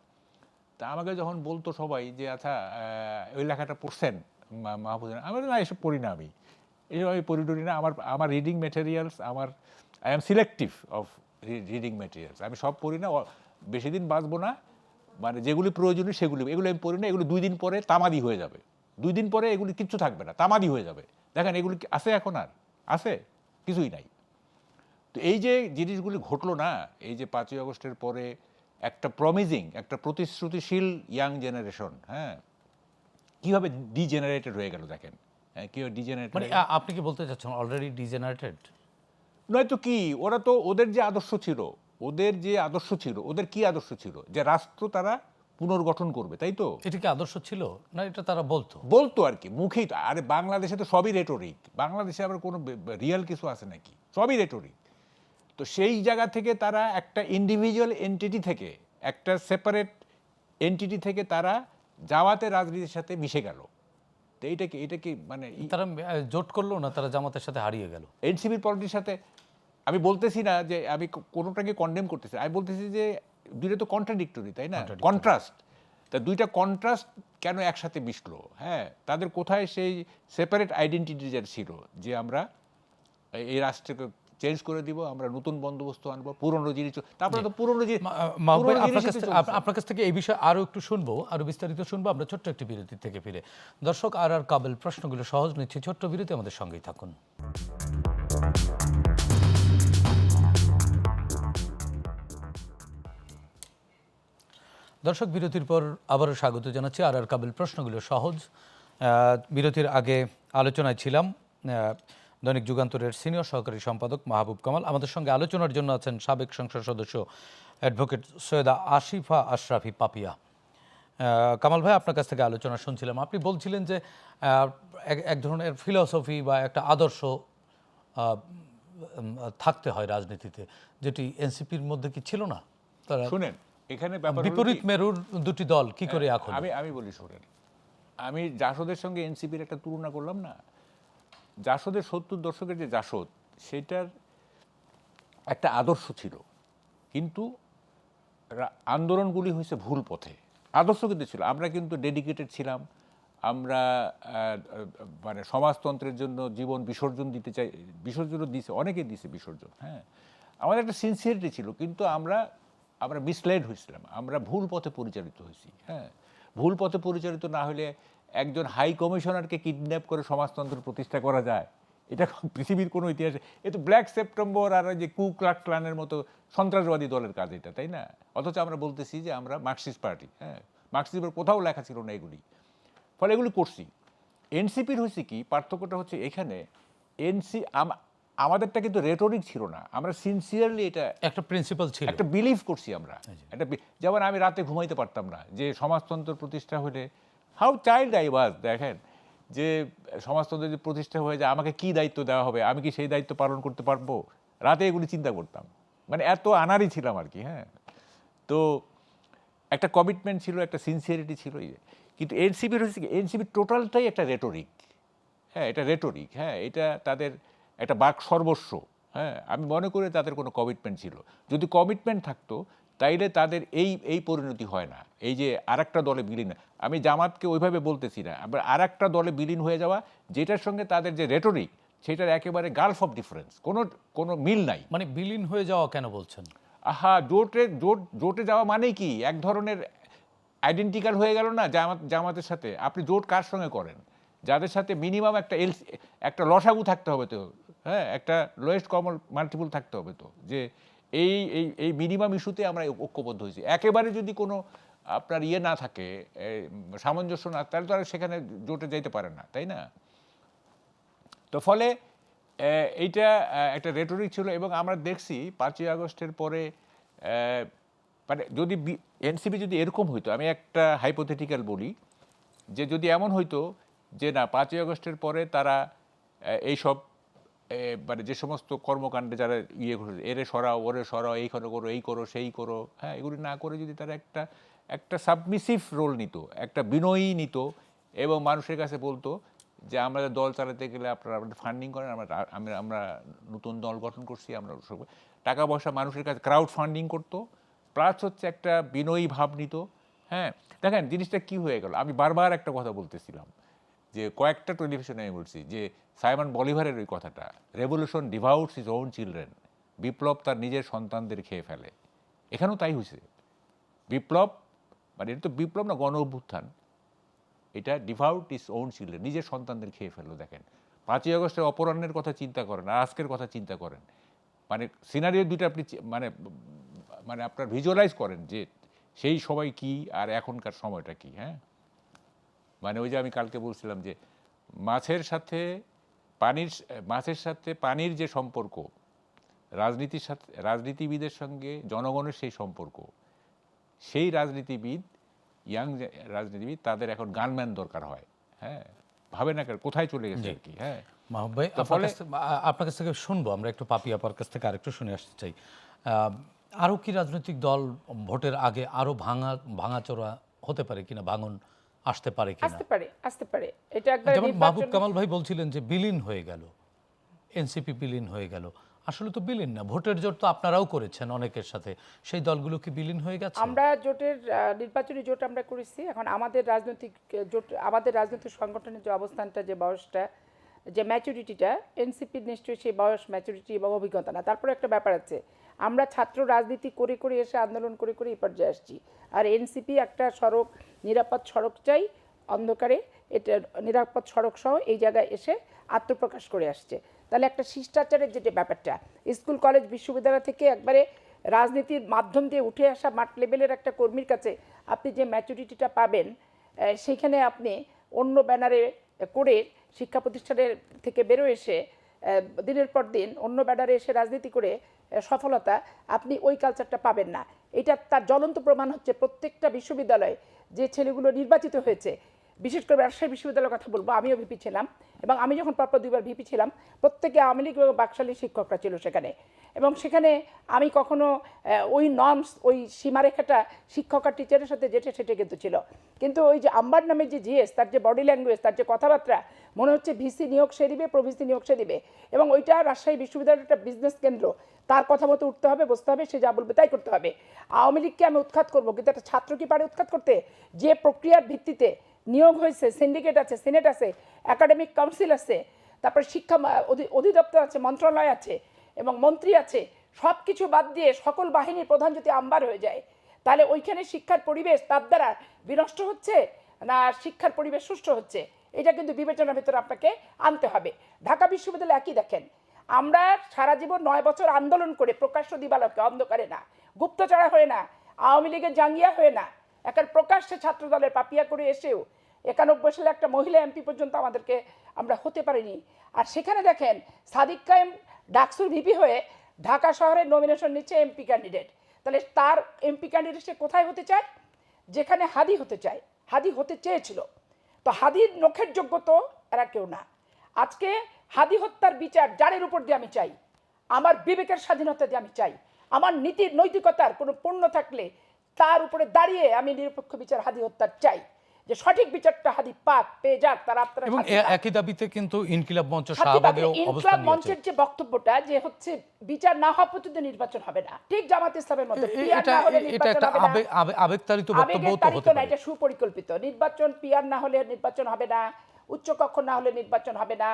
তা আমাকে যখন বলতো সবাই যে আচ্ছা ওই লেখাটা পড়ছেন মাহফুজ, আমি না এসব পড়ি না, আমি এসব আমি পড়ি না। আমার reading materials, I am selective of reading materials. আমি সব পড়ি না, বেশি দিন বাঁচবো না। মানে যেগুলি প্রয়োজনীয় এগুলো আমি পড়ি না। এগুলো 2 দিন পরে তামাদি হয়ে যাবে, 2 দিন পরে এগুলি কিচ্ছু থাকবে না, তামাদি হয়ে যাবে। দেখেন এগুলি আছে এখন, আর আছে কিছুই নাই। তো এই যে জিনিসগুলি ঘটলো না, এই যে 5ই আগস্টের পরে একটা প্রমিজিং, একটা প্রতিশ্রুতিশীল ইয়াং জেনারেশন, হ্যাঁ, কিভাবে ডিজেনারেটেড হয়ে গেল দেখেন। হ্যাঁ, কিভাবে ডিজেনারেটেড। মানে আপনি কি বলতে চাচ্ছেন অলরেডি ডিজেনারেটেড? নয়তো কি, ওরা তো ওদের যে আদর্শ ছিল, ওদের কি আদর্শ ছিল? যে রাষ্ট্র তারা পুনর্গঠন করবে, তাই তো? এটা কি আদর্শ ছিল না? এটা তারা বলতো আর কি, মুখেই তো। আরে বাংলাদেশে তো সবই রেটোরিক, বাংলাদেশে আবার কোনো রিয়েল কিছু আছে নাকি? সবই রেটোরিক। তো সেই জায়গা থেকে তারা একটা ইন্ডিভিজুয়াল এন্টিটি থেকে, একটা সেপারেট এন্টিটি থেকে তারা জামাতের রাজনীতির সাথে মিশে গেল। তো এটা কি মানে তারা জোট করলো না, তারা জামাতের সাথে হারিয়ে গেল। এনসিপির পলিটির সাথে? আমি বলতেছি না যে আমি কোনোটাকে কন্ডেম করতেছি, আমি বলতেছি যে দুইটা তো কন্ট্রাডিক্টরি, তাই না? কন্ট্রাস্ট। তা দুইটা কন্ট্রাস্ট কেন একসাথে মিশলো? হ্যাঁ, তাদের কোথায় সেই সেপারেট আইডেন্টিটি যেটা ছিল, যে আমরা এই রাষ্ট্রকে চেঞ্জ করে দিব, আমরা নতুন বন্দোবস্ত আনবো, পুরনো জিনিস, তারপরে তো পুরনো জিনিস। আপনার কাছ থেকে এই বিষয়ে আরো একটু শুনবো, আরো বিস্তারিত শুনবো আমরা ছোট্ট একটি বিরতি থেকে ফিরে। দর্শক, আর কাবেল প্রশ্নগুলো সহজ নিচ্ছে, ছোট্ট বিরতি, আমাদের সঙ্গেই থাকুন। দর্শক, বিরতির পর আবারও স্বাগত জানাচ্ছি। আর কাবেল প্রশ্নগুলো সহজ। বিরতির আগে আলোচনায় ছিলাম দৈনিক যুগান্তরের সিনিয়র সহকারী সম্পাদক মাহবুব কামাল। আমাদের সঙ্গে আলোচনার জন্য আছেন সাবেক সংসদ সদস্য অ্যাডভোকেট সৈয়দা আসিফা আশরাফি পাপিয়া। কামাল ভাই, আপনার কাছ থেকে আলোচনা শুনছিলাম, আপনি বলছিলেন যে এক ধরনের ফিলসফি বা একটা আদর্শ থাকতে হয় রাজনীতিতে, যেটি এনসিপির মধ্যে কি ছিল না? তারা শুনেন, এখানে ব্যাপার বিপরীত মেরুর দুটি দল কি করে এখন? আমি বলি, শোনেন, আমি জাসদের সঙ্গে এনসিপির একটা তুলনা করলাম না। জাসদের 70 দশকের যে জাসদ, সেটার একটা আদর্শ ছিল, কিন্তু আন্দোলনগুলি হয়েছে ভুল পথে। আদর্শ কিন্তু ছিল, আমরা কিন্তু ডেডিকেটেড ছিলাম, আমরা মানে সমাজতন্ত্রের জন্য জীবন বিসর্জন দিতে চাই, বিসর্জনও দিয়েছে, অনেকে দিয়েছে বিসর্জন। হ্যাঁ, আমাদের একটা সিনসিয়ারিটি ছিল, কিন্তু আমরা মিসলেড হয়েছিলাম, আমরা ভুল পথে পরিচালিত হয়েছি। হ্যাঁ, ভুল পথে পরিচালিত না হলে একজন হাই কমিশনারকে কিডন্যাপ করে সমাজতন্ত্র প্রতিষ্ঠা করা যায়? এটা পৃথিবীর কোনো ইতিহাসে, এ তো ব্ল্যাক সেপ্টেম্বর আর যে কু ক্লাক্স ক্লানের মতো সন্ত্রাসবাদী দলের কাজ এটা, তাই না? অথচ আমরা বলতেছি যে আমরা মার্কসিস্ট পার্টি। হ্যাঁ, মার্কসিজমের কোথাও লেখা ছিল না এগুলি, ফলে এগুলি করছি। এনসিপির হয়েছে কি, পার্থক্যটা হচ্ছে এখানে, আমাদেরটা কিন্তু রেটোরিক ছিল না, আমরা সিনসিয়ারলি এটা একটা প্রিন্সিপাল ছিল, একটা বিলিভ করছি আমরা। একটা যেমন আমি রাতে ঘুমাইতে পারতাম না যে সমাজতন্ত্র প্রতিষ্ঠা হলে, হাউ চাইল্ড আই ওয়াজ, দেখেন যে সমাজতন্ত্র যদি প্রতিষ্ঠা হয়ে যায় আমাকে কি দায়িত্ব দেওয়া হবে, আমি কি সেই দায়িত্ব পালন করতে পারবো? রাতে এগুলি চিন্তা করতাম। মানে এত আনাড়ি ছিলাম আর কি। হ্যাঁ, তো একটা কমিটমেন্ট ছিল, একটা সিনসিয়ারিটি ছিল। কিন্তু এনসিপির হচ্ছে কি, এনসিপির টোটালটাই একটা রেটোরিক। হ্যাঁ, এটা রেটোরিক। হ্যাঁ, এটা তাদের একটা বাক সর্বস্ব। হ্যাঁ, আমি মনে করি তাদের কোনো কমিটমেন্ট ছিল। যদি কমিটমেন্ট থাকতো তাইলে তাদের এই পরিণতি হয় না, এই যে আরেকটা দলে বিলীন। আমি জামাতকে ওইভাবে বলতেছি না, আবার আরেকটা দলে বিলীন হয়ে যাওয়া, যেটার সঙ্গে তাদের যে রেটোরিক, সেটার একেবারে গালফ অফ ডিফারেন্স, কোনো মিল নাই। মানে বিলীন হয়ে যাওয়া কেন বলছেন? আহা, জোটে যাওয়া মানেই কি, এক ধরনের আইডেন্টিক্যাল হয়ে গেল না জামাতের সাথে। আপনি জোট কার সঙ্গে করেন? যাদের সাথে মিনিমাম একটা লসাগু থাকতে হবে তো। হ্যাঁ, একটা লোয়েস্ট কমন মাল্টিপল থাকতে হবে তো, যে এই এই এই মিনিমাম ইস্যুতে আমরা ঐক্যবদ্ধ হয়েছি। একেবারে যদি কোনো আপনার না থাকে, সামঞ্জস্য না, তাহলে তো আর সেখানে জোটে যাইতে পারে না, তাই না? তো ফলে এইটা একটা রেটোরিক ছিল। এবং আমরা দেখছি 5ই আগস্টের পরে, মানে যদি এনসিপি যদি এরকম হইতো, আমি একটা হাইপোথেটিক্যাল বলি, যে যদি এমন হইতো যে না 5ই আগস্টের পরে তারা এইসব মানে যে সমস্ত কর্মকাণ্ডে যারা করে, এরে সরাও, ওরে সরাও, এইখানে করো, এই করো, সেই করো, হ্যাঁ, এগুলি না করে যদি তারা একটা সাবমিসিভ রোল নিত, একটা বিনয়ী নিত, এবং মানুষের কাছে বলতো যে আমাদের দল চালাতে গেলে আপনারা আমাদের ফান্ডিং করেন, আমরা নতুন দল গঠন করছি, আমরা টাকা পয়সা মানুষের কাছে ক্রাউড ফান্ডিং করতো, প্লাস হচ্ছে একটা বিনয়ী ভাব নিত। হ্যাঁ, দেখেন জিনিসটা কি হয়ে গেল। আমি বারবার একটা কথা বলতেছিলাম, যে কয়েকটা টেলিভিশনে আমি বলছি যে সাইমন বলিভারের ওই কথাটা, revolution devours his own children, বিপ্লব তার নিজের সন্তানদের খেয়ে ফেলে। এখানেও তাই হয়েছে। বিপ্লব মানে এটা তো বিপ্লব না, গণ অভ্যুত্থান। এটা ডিভাউট ইজ ওন চিলড্রেন, নিজের সন্তানদের খেয়ে ফেললো। দেখেন 5ই আগস্টের অপরাহ্নের কথা চিন্তা করেন আর আজকের কথা চিন্তা করেন, মানে সিনারিও দুটো আপনি মানে আপনার ভিজুয়ালাইজ করেন যে সেই সময় কি আর এখনকার সময়টা কি। হ্যাঁ, মানে ওই যে আমি কালকে বলছিলাম যে মাছের সাথে পানির যে সম্পর্ক, রাজনীতিবিদের সঙ্গে জনগণের সেই সম্পর্ক, সেই ইয়াং রাজনীতিবিদ তাদের এখন গানম্যান দরকার হয়। হ্যাঁ, ভাবে না কোথায় চলে গেছে আর কি। হ্যাঁ, মাহবুব ভাই, আপনার কাছ থেকে শুনবো, আমরা একটু পাপি আপার কাছ থেকে আরেকটু শুনে আসতে চাই। আরও কি রাজনৈতিক দল ভোটের আগে আরও ভাঙাচোরা হতে পারে কিনা, ভাঙন আসতে পারে কিনা? আসতে পারে। এটা একবার যেমন মাহবুব কামাল ভাই বলছিলেন যে বিলীন হয়ে গেল, এনসিপি বিলীন হয়ে গেল। আসলে তো বিলীন না, ভোটের জোট তো আপনারাও করেছেন অনেকের সাথে, সেই দলগুলো কি বিলীন হয়ে গেছে? আমরা নির্বাচনী জোট আমরা করেছি। এখন আমাদের রাজনৈতিক সংগঠনের যে অবস্থানটা, যে বয়সটা, যে ম্যাচুরিটিটা, এনসিপির নিশ্চয়ই সেই বয়স, ম্যাচুরিটি এবং অভিজ্ঞতা না। তারপরে একটা ব্যাপার আছে, আমরা ছাত্র রাজনীতি করে করে এসে, আন্দোলন করে করে এই পর্যায়ে আসছি। আর এনসিপি একটা নিরাপদ সড়ক চাই, অন্ধকারে এটা নিরাপদ সড়ক সহ এই জায়গায় এসে আত্মপ্রকাশ করে আসছে। তাহলে একটা শিষ্টাচারের যে ব্যাপারটা, স্কুল কলেজ বিশ্ববিদ্যালয় থেকে একবারে রাজনীতির মাধ্যম দিয়ে উঠে আসা মাঠ লেভেলের একটা কর্মীর কাছে আপনি যে ম্যাচুরিটিটা পাবেন, সেইখানে আপনি অন্য ব্যানারে করে শিক্ষা প্রতিষ্ঠানের থেকে বেরো এসে দিনের পর দিন অন্য ব্যানারে এসে রাজনীতি করে সফলতা, আপনি ওই কালচারটা পাবেন না। এটা তার জ্বলন্ত প্রমাণ হচ্ছে প্রত্যেকটা বিশ্ববিদ্যালয়ে যে ছেলেগুলো নির্বাচিত হয়েছে, বিশেষ করে রাজশাহী বিশ্ববিদ্যালয়ের কথা বলবো, আমিও ভিপি ছিলাম, এবং আমি যখন পরপর 2বার ভিপি ছিলাম, প্রত্যেকে আওয়ামী লীগ এবং বাকশালী শিক্ষকরা ছিল সেখানে। এবং সেখানে আমি কখনো ওই নর্মস, ওই সীমারেখাটা শিক্ষক আর টিচারের সাথে যেটা সেটা কিন্তু ছিল। কিন্তু ওই যে আম্বার নামের যে জিএস, তার যে বডি ল্যাঙ্গুয়েজ, তার যে কথাবার্তা, মনে হচ্ছে ভিসি নিয়োগ সে দিবে, প্রভিসি নিয়োগ সে দিবে। এবং ওইটা রাজশাহী বিশ্ববিদ্যালয়ের একটা বিজনেস কেন্দ্র, তার কথা মতো উঠতে হবে, বসতে হবে, সে যা বলবে তাই করতে হবে। আওয়ামী লীগকে আমি উৎখাত করবো, কিন্তু একটা ছাত্র কি পারে উৎখাত করতে? যে প্রক্রিয়ার ভিত্তিতে নিয়োগ হয়েছে, সিন্ডিকেট আছে, সিনেট আছে, একাডেমিক কাউন্সিল আছে, তারপরে শিক্ষা অধিদপ্তর আছে, মন্ত্রণালয় আছে, এবং মন্ত্রী আছে, সব কিছু বাদ দিয়ে সকল বাহিনীর প্রধান যদি আম্বার হয়ে যায়, তাহলে ওইখানে শিক্ষার পরিবেশ তার দ্বারা বিনষ্ট হচ্ছে না শিক্ষার পরিবেশ সুষ্ঠু হচ্ছে? এটা কিন্তু বিবেচনার ভিতরে আপনাকে আনতে হবে। ঢাকা বিশ্ববিদ্যালয় একই দেখেন, আমরা সারা জীবন 9 বছর আন্দোলন করে প্রকাশ্য দিবালোকে, অন্ধকারে না, গুপ্তচড়া হয়ে না, আওয়ামী লীগের জাঙ্গিয়া হয়ে না, একটা প্রকাশ্যে ছাত্র দলের পাপিয়া করে এসেও 91 সালে একটা মহিলা এমপি পর্যন্ত আমাদেরকে আমরা হতে পারিনি। আর সেখানে দেখেন সাদিক কায়েম ডাকসুর ভিপি হয়ে ঢাকা শহরের নমিনেশন নিচ্ছে এমপি ক্যান্ডিডেট। তাহলে তার এমপি ক্যান্ডিডেট সে কোথায় হতে চায়? যেখানে হাদি হতে চায়, হাদি হতে চেয়েছিল। তো হাদির নখের যোগ্য তো এরা কেউ না। আজকে হাদি হত্যার বিচার জারের উপর দিয়ে আমি চাই, আমার বিবেকের স্বাধীনতা দিয়ে আমি চাই, আমার নীতির নৈতিকতার কোনো পূর্ণ থাকলে তার উপরে দাঁড়িয়ে আমি নিরপেক্ষ বিচার হাদি হত্যার চাই, যে সঠিক বিচারটা হাদি পাক পেয়ে যাক, তারা আপনারা এবং শাস্তি পাক। একই দাবিতে কিন্তু ইনকিলাব মঞ্চ সাথে শাহবাগেও তাদের অবস্থান ইনকলাব নিয়েছে। মঞ্চের যে বক্তব্যটা যে হচ্ছে বিচার না হওয়া পর্যন্ত নির্বাচন হবে না, ঠিক জামাত ইসলামের মতো পিআর না হলে এটা নির্বাচন একটা হবে না। আবেগতাড়িত বক্তব্য আবেগের তো তাড়িত হতে না, পারে। এটা সুপরিকল্পিত। নির্বাচন পিআর না হলে নির্বাচন হবে না, উচ্চকক্ষ না হলে নির্বাচন হবে না,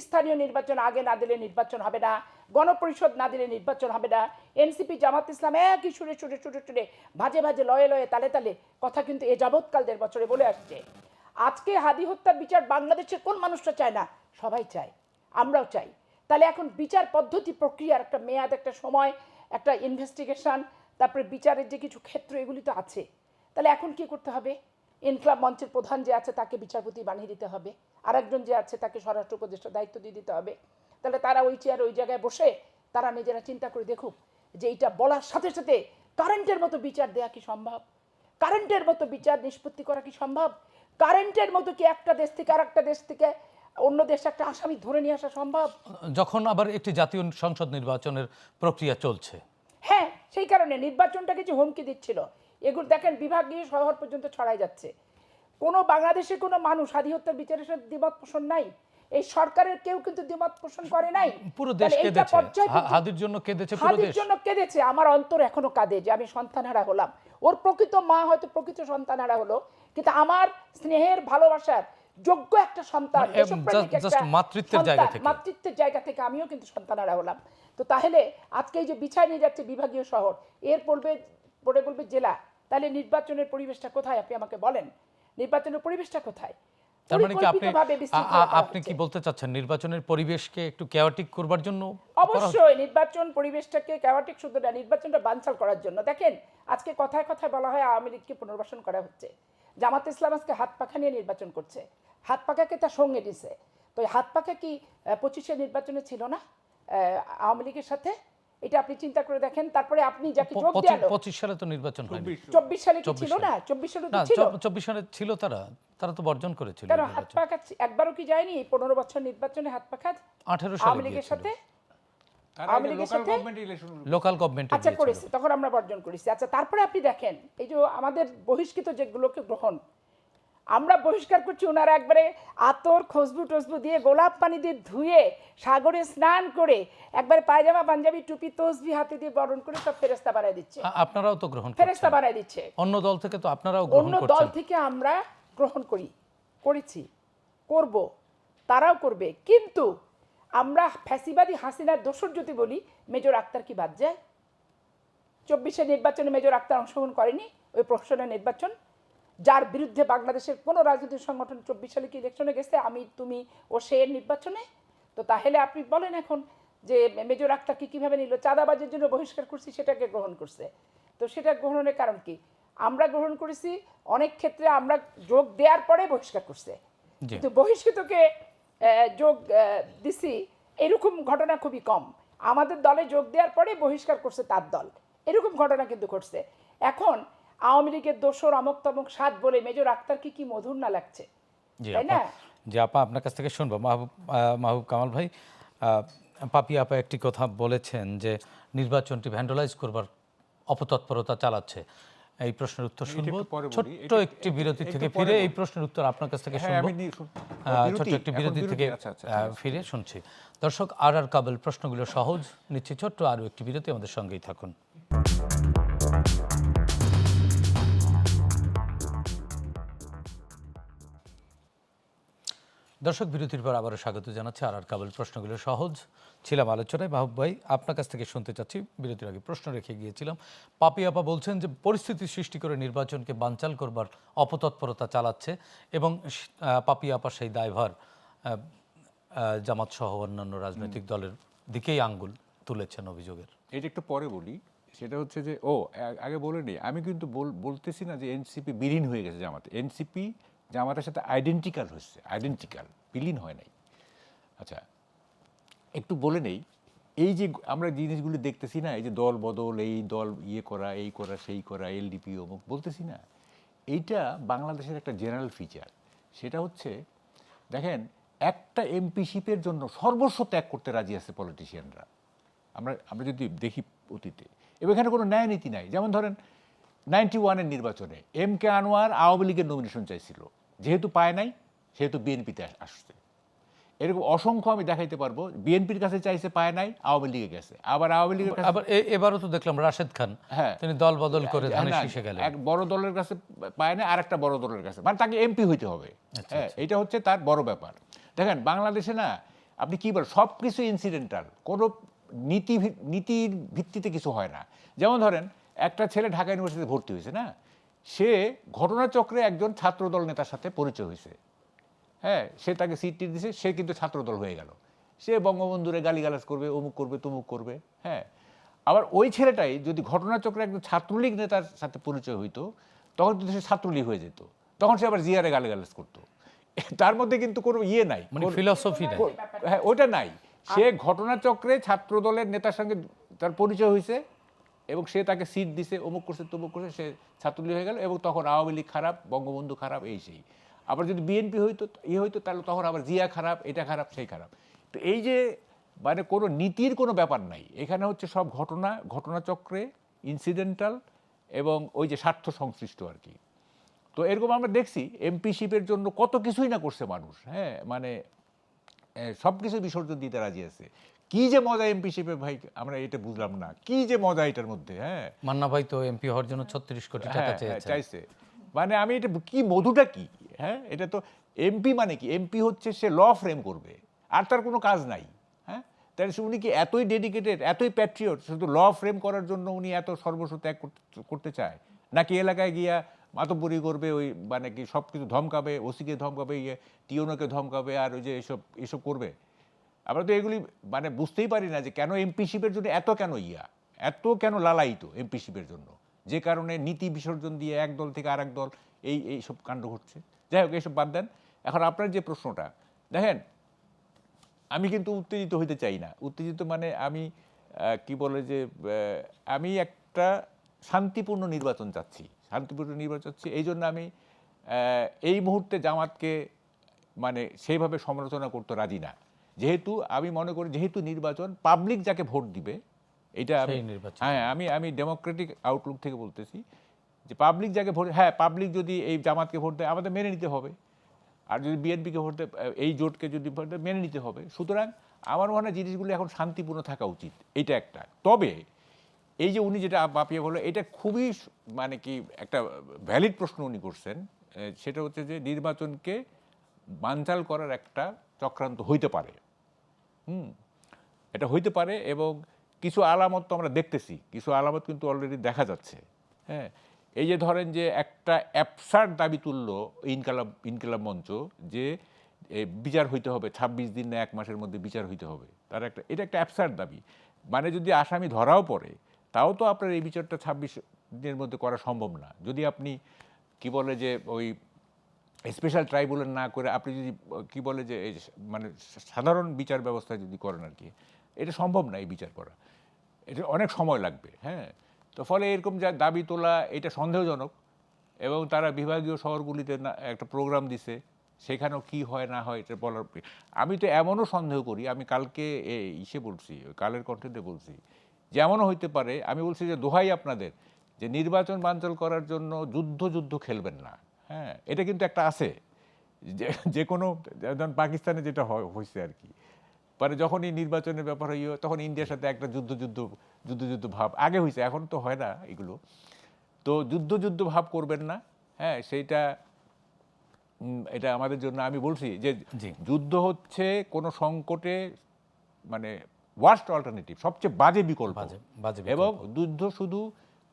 স্থানীয় নির্বাচন আগে না দিলে নির্বাচন হবে না, গণপরিষদ না দিলে নির্বাচন হবে না। এনসিপি জামাত ইসলাম একই সুরে সুরে সুরে সুরে ভাজে ভাজে লয়ে লয়ে তালে তালে কথা কিন্তু এ যাবৎকাল 1.5 বছরে বলে আসছে। আজকে হাদি হত্যার বিচার বাংলাদেশের কোন মানুষটা চায় না? সবাই চায়, আমরাও চাই। তাহলে এখন বিচার পদ্ধতি প্রক্রিয়ার একটা মেয়াদ, একটা সময়, একটা ইনভেস্টিগেশন, তারপরে বিচারের যে কিছু ক্ষেত্র, এগুলি তো আছে। তাহলে এখন কি করতে হবে? ইনকলাব মঞ্চের প্রধান যে আছে তাকে বিচারপতি বানিয়ে দিতে হবে, আরেকজন যে আছে তাকে স্বরাষ্ট্র উপদেষ্টার দায়িত্ব দিয়ে দিতে হবে। তাহলে তারা ওই চেয়ার ওই জায়গায় বসে তারা নিজেরা চিন্তা করে দেখুক যে এইটা বলার সাথে সাথে কারেন্টের মতো বিচার দেয়া কি সম্ভব? কারেন্টের মতো বিচার নিষ্পত্তি করা কি সম্ভব? কারেন্টের মতো কি একটা দেশ থেকে আর একটা দেশ থেকে অন্য দেশে একটা আসামি ধরে নিয়ে আসা সম্ভব? যখন আবার একটি জাতীয় সংসদ নির্বাচনের প্রক্রিয়া চলছে। হ্যাঁ, সেই কারণে নির্বাচনটাকে যে হুমকি দিচ্ছিল, এগুলো দেখেন বিভাগীয় শহর পর্যন্ত ছড়াই যাচ্ছে। কোনো বাংলাদেশে কোনো মানুষ হাদি হত্যার বিচারের সাথে দ্বিমত পোষণ নাই, এই সরকারের কেউ কিন্তু দ্বিমত পোষণ করে নাই। পুরো দেশ তাহলে এইটা কেঁদেছে, পর্যায় পর্যন্ত- হাদির জন্য কেঁদেছে পুরো হাদির দেশ। জন্য কেঁদেছে। আমার অন্তর এখনো কাঁদে যে আমি সন্তানহারা হলাম। ওর প্রকৃত মা হয়তো প্রকৃত সন্তানহারা হলো, কিন্তু আমার স্নেহের ভালোবাসার যোগ্য একটা সন্তান, মানে দেশপ্রেমিক just একটা মাতৃত্বের জায়গা সন্তান, থেকে। মাতৃত্বের জায়গা থেকে আমিও কিন্তু সন্তানহারা হলাম। তো তাহলে আজকে এই যে বিছায় নিয়ে যাচ্ছে বিভাগীয় শহর, এর পরে বলবে জেলা, তাহলে নির্বাচনের পরিবেশটা কোথায়? আপনি আমাকে বলেন, নির্বাচনের পরিবেশটা কোথায়? তার মানে কি পরিকল্পিতভাবে বিশৃঙ্খলা করা আপনি কি হচ্ছে। বলতে চাচ্ছেন নির্বাচনের পরিবেশকে একটু কেওয়াটিক করবার জন্য করা হচ্ছে? অবশ্যই নির্বাচন পরিবেশটাকে ক্যাওয়াটিক শুধু না, নির্বাচনটা বানচাল করার জন্য। দেখেন আজকে কথায় কথায় বলা হয় আওয়ামী লীগকে পুনর্বাসন করা হচ্ছে, জামাত ইসলাম আজকে হাত পাখা নিয়ে নির্বাচন করছে, হাত পাখাকে তার সঙ্গে দিছে। তো এই হাত পাখা কি 25-এ নির্বাচনে ছিল না আওয়ামী লীগের সাথে? এটা আপনি চিন্তা করে দেখেন। তারপরে আপনি যাকে যোগ দেওয়া 25 সালে তো নির্বাচন হয়নি। 24 সালে কি 24 ছিল না? 24 সালে তো না, ছিল। 24 সালে ছিল, তারা তো বর্জন করেছিল কেন হাত নির্বাচন। পাখা একবারও কি যায়নি? 15 বছর নির্বাচনে হাত পাখা 18 আওয়ামী সালে লীগের গিয়েছিল। সাথে তারা আওয়ামী আগে লীগের লোকাল সাথে? গভর্নমেন্ট ইলেকশন লোকাল গভর্নমেন্টে আচ্ছা গিয়েছিল। করেছি, তখন আমরা বর্জন করেছি। আচ্ছা তারপরে আপনি দেখেন এই যে আমাদের বহিষ্কৃত যেগুলোকে গ্রহণ আমরা বহিষ্কার করছি, ওনারা একবারে আতর খুশবু টসবু দিয়ে গোলাপ পানি দিয়ে ধুয়ে সাগরে স্নান করে একবারে পায়জামা পাঞ্জাবি টুপি তসবি হাতে দিয়ে বরণ করে সব ফেরেস্তা বানায় দিচ্ছে, আপনারাও তো গ্রহণ ফেরেস্তা করছেন। বানায় দিচ্ছে। অন্য দল থেকে তো আপনারাও গ্রহণ অন্য দল করছেন। থেকে আমরা গ্রহণ করেছি, করব, তারাও করবে। কিন্তু আমরা ফ্যাসিবাদী হাসিনার দোসর যদি বলি, মেজর আক্তার কি বাদ যায়? 24-এর নির্বাচনে মেজর আক্তার অংশগ্রহণ করেনি, ওই প্রহসনের নির্বাচন, যার বিরুদ্ধে বাংলাদেশের কোনো রাজনৈতিক সংগঠন 24 সালে কি ইলেকশনে গেছে? আমি, তুমি ও সে এর নির্বাচনে। তো তাহলে আপনি বলেন এখন যে মেজর আক্তারকে কিভাবে নিল? চাঁদাবাজের জন্য বহিষ্কার করছি, সেটাকে গ্রহণ করছে। তো সেটা গ্রহণের কারণ কি? আমরা গ্রহণ করেছি, অনেক ক্ষেত্রে আমরা যোগ দেওয়ার পরে বহিষ্কার করছে, জি। কিন্তু বহিষ্কৃতকে যোগ দিছি এরকম ঘটনা খুবই কম। আমাদের দলে যোগ দেওয়ার পরে বহিষ্কার করছে তার দল, এরকম ঘটনা কিন্তু ঘটছে। এখন আওয়ামী লীগের দোসর অমক তমক সাত বলে মেজর আক্তার কি মধুর না লাগছে, জি তাই না? জি আপা, আপনার কাছ থেকে শুনবো। মাহবুব কামাল ভাই, পাপি আপা একটি কথা বলেছেন যে নির্বাচনটি ভ্যান্ডালাইজ করবার অপতৎপরতা চালাচ্ছে। এই প্রশ্নের উত্তর শুনবো একটু পরে বলি। ছোট্ট একটি বিরতি একটু থেকে পরে ফিরে বলি। এই প্রশ্নের উত্তর আপনার কাছ থেকে হ্যাঁ, শুনবো। আমি ছোট্ট একটি বিরতি থেকে আচ্ছা, আচ্ছা, ফিরে শুনছি। দর্শক, আর কাবেল প্রশ্নগুলো সহজ নিচ্ছি, ছোট্ট আরও একটি বিরতি, আমাদের সঙ্গেই থাকুন। দর্শক, বিরতির পর আবারও স্বাগত জানাচ্ছি। আর কাবেল প্রশ্নগুলো সহজ ছিলাম আলোচনায়। মাহবুব ভাই, আপনার কাছ থেকে শুনতে চাচ্ছি, বিরতির আগে প্রশ্ন রেখে গিয়েছিলাম। পাপি আপা বলছেন যে পরিস্থিতি সৃষ্টি করে নির্বাচনকে বানচাল করবার অপতৎপরতা চালাচ্ছে এবং পাপি আপা সেই দায়ভার জামাত সহ অন্যান্য রাজনৈতিক দলের দিকেই আঙ্গুল তুলেছেন অভিযোগের। এটা একটু পরে বলি। সেটা হচ্ছে যে আগে বলে নিই, আমি কিন্তু বলতেছি না যে এনসিপি বিলীন হয়ে গেছে জামাতে। এনসিপি জামাতের সাথে আইডেন্টিক্যাল হচ্ছে, আইডেন্টিক্যাল, বিলীন হয় নাই। আচ্ছা, একটু বলে নেই, এই যে আমরা জিনিসগুলি দেখতেছি না, এই যে দল বদল, এই দল ইয়ে করা, এই করা, সেই করা, এলডিপি অমুক বলতেছি না, এইটা বাংলাদেশের একটা জেনারেল ফিচার। সেটা হচ্ছে দেখেন, একটা এমপিশিপের জন্য সর্বস্ব ত্যাগ করতে রাজি আছে পলিটিশিয়ানরা। আমরা যদি দেখি অতীতে, এবং এখানে কোনো ন্যায় নীতি নাই। যেমন ধরেন 91-এর নির্বাচনে MK আনোয়ার আওয়ামী লীগের নমিনেশন চাইছিল, যেহেতু পায় নাই সেহেতু বিএনপিতে আসছে। এরকম অসংখ্য আমি দেখাইতে পারবো, বিএনপির কাছে চাইছে পায় নাই, আওয়ামী লীগে গেছে, আবার আওয়ামী লীগের কাছে আবার এবারও তো দেখলাম রাশেদ খান হ্যাঁ তিনি দল বদল করে ধানের না, শীষে গেলেন। এক বড় দলের কাছে পায় না, আর একটা বড় দলের কাছে, মানে তাকে এমপি হইতে হবে। হ্যাঁ, এটা হচ্ছে তার বড় ব্যাপার। দেখেন বাংলাদেশে না, আপনি কি বলেন, সব কিছু ইনসিডেন্টাল, কোনো নীতির ভিত্তিতে কিছু হয় না। যেমন ধরেন একটা ছেলে ঢাকা ইউনিভার্সিটিতে ভর্তি হয়েছে না, সে ঘটনাচক্রে একজন ছাত্রদল নেতার সাথে পরিচয় হয়েছে। হ্যাঁ, সে তাকে সিট টিট দিছে, সে কিন্তু ছাত্রদল হয়ে গেল, সে বঙ্গবন্ধুরে গালিগালাজ করবে, অমুক করবে, তমুক করবে। হ্যাঁ, আবার ওই ছেলেটাই যদি ঘটনাচক্রে একজন ছাত্রলীগ নেতার সাথে পরিচয় হইতো, তখন কিন্তু সে ছাত্রলীগ হয়ে যেত, তখন সে আবার জিয়ারে গালিগালাজ করতো। তার মধ্যে কিন্তু কোনো ইয়ে নাই, মানে ফিলসফি নাই। হ্যাঁ ওটা নাই। সে ঘটনাচক্রে ছাত্রদলের নেতার সঙ্গে তার পরিচয় হয়েছে এবং সে তাকে সিট দিছে, অমুক করছে তমুক করছে, সে ছাত্রলীগ হয়ে গেল, এবং তখন আওয়ামী লীগ খারাপ, বঙ্গবন্ধু খারাপ, এই সেই। আবার যদি বিএনপি হইতো হইতো, তাহলে তখন আবার জিয়া খারাপ, এটা খারাপ, সেই খারাপ। তো এই যে মানে কোনো নীতির কোনো ব্যাপার নাই এখানে, হচ্ছে সব ঘটনাচক্রে ইনসিডেন্টাল এবং ওই যে স্বার্থ সংশ্লিষ্ট আর কি। তো এরকম আমরা দেখছি এমপিশিপের জন্য কত কিছুই না করছে মানুষ। হ্যাঁ, মানে সব কিছু বিসর্জন দিতে রাজি আছে। কি যে মজা এমপিশিপে ভাই, আমরা এটা বুঝলাম না, কি যে মজা এটার মধ্যে। হ্যাঁ, মান্না ভাই তো এমপি হওয়ার জন্য 36 কোটি টাকা চেয়েছেন। চাইছে, মানে আমি এটা কি মধুটা কি। হ্যাঁ, এটা তো এমপি মানে কি, এমপি হচ্ছে সে ল ফ্রেম করবে, আর তার কোনো কাজ নাই। হ্যাঁ, তাহলে উনি কি এতই ডেডিকেটেড, এতই প্যাট্রিয়ট, শুধু ল ফ্রেম করার জন্য উনি এত সর্বস্ব ত্যাগ করতে চায়, নাকি এলাকায় গিয়া মাতব্বরি করবে, ওই মানে কি সব কিছু ধমকাবে, ওসিকে ধমকাবে, টিওনোকে ধমকাবে, আর ওই যে এসব করবে। আমরা তো এগুলি মানে বুঝতেই পারি না যে কেন এমপিশিপের জন্য এত কেন লালায়িত এমপিশিপের জন্য, যে কারণে নীতি বিসর্জন দিয়ে এক দল থেকে আরেক দল এইসব কাণ্ড ঘটছে। যাই হোক, এইসব বাদ দেন। এখন আপনার যে প্রশ্নটা, দেখেন আমি কিন্তু উত্তেজিত হইতে চাই না। উত্তেজিত মানে আমি কি বলে যে আমি একটা শান্তিপূর্ণ নির্বাচন চাচ্ছি, এই জন্য আমি এই মুহূর্তে জামাতকে মানে সেইভাবে সমালোচনা করতে রাজি না। যেহেতু আমি মনে করি, যেহেতু নির্বাচন পাবলিক যাকে ভোট দিবে, এটা হ্যাঁ আমি ডেমোক্রেটিক আউটলুক থেকে বলতেছি যে পাবলিক যাকে ভোট, হ্যাঁ পাবলিক যদি এই জামাতকে ভোট দেয় আমাদের মেনে নিতে হবে, আর যদি বিএনপিকে ভোট দেয়, এই জোটকে যদি ভোট দেয় মেনে নিতে হবে। সুতরাং আমার মনে হয় জিনিসগুলো এখন শান্তিপূর্ণ থাকা উচিত, এটা একটা। তবে এই যে উনি যেটা বাপিয়ে বললো, এটা খুবই মানে কি একটা ভ্যালিড প্রশ্ন উনি করছেন। সেটা হচ্ছে যে নির্বাচনকে বানচাল করার একটা চক্রান্ত হইতে পারে। এটা হইতে পারে, এবং কিছু আলামত তো আমরা দেখতেছি, কিছু আলামত কিন্তু অলরেডি দেখা যাচ্ছে। হ্যাঁ, এই যে ধরেন যে একটা অ্যাবসার্ড দাবি তুললো ইনকিলাব মঞ্চ, যে বিচার হইতে হবে 26 দিন না 1 মাসের মধ্যে বিচার হইতে হবে, এটা একটা অ্যাবসার্ড দাবি। মানে যদি আসামি ধরাও পড়ে, তাও তো আপনার এই বিচারটা 26 দিনের মধ্যে করা সম্ভব না। যদি আপনি কি বলে যে ওই স্পেশাল ট্রাইব্যুনাল না করে আপনি যদি কি বলে যে মানে সাধারণ বিচার ব্যবস্থা যদি করেন আর কি, এটা সম্ভব না এই বিচার করা, এটা অনেক সময় লাগবে। হ্যাঁ, তো ফলে এরকম যা দাবি তোলা, এটা সন্দেহজনক। এবং তারা বিভাগীয় শহরগুলিতে একটা প্রোগ্রাম দিছে, সেখানেও কি হয় না হয় এটা বলার। আমি তো এমনও সন্দেহ করি, আমি কালকে বলছি, কালের কণ্ঠে বলছি, যেমনও হইতে পারে, আমি বলছি যে দোহাই আপনাদের, যে নির্বাচন বানচাল করার জন্য যুদ্ধ খেলবেন না। হ্যাঁ, এটা কিন্তু একটা আছে, যে কোনো যেমন পাকিস্তানে যেটা হয়েছে আর কি, পরে যখনই নির্বাচনের ব্যাপার হইও, তখন ইন্ডিয়ার সাথে একটা যুদ্ধ ভাব আগে হয়েছে, এখন তো হয় না এগুলো। তো যুদ্ধ ভাব করবেন না। হ্যাঁ, এটা আমাদের জন্য, আমি বলছি যে যুদ্ধ হচ্ছে কোনো সংকটে মানে ওয়ার্স্ট অল্টারনেটিভ, সবচেয়ে বাজে বিকল্প। এবং যুদ্ধ শুধু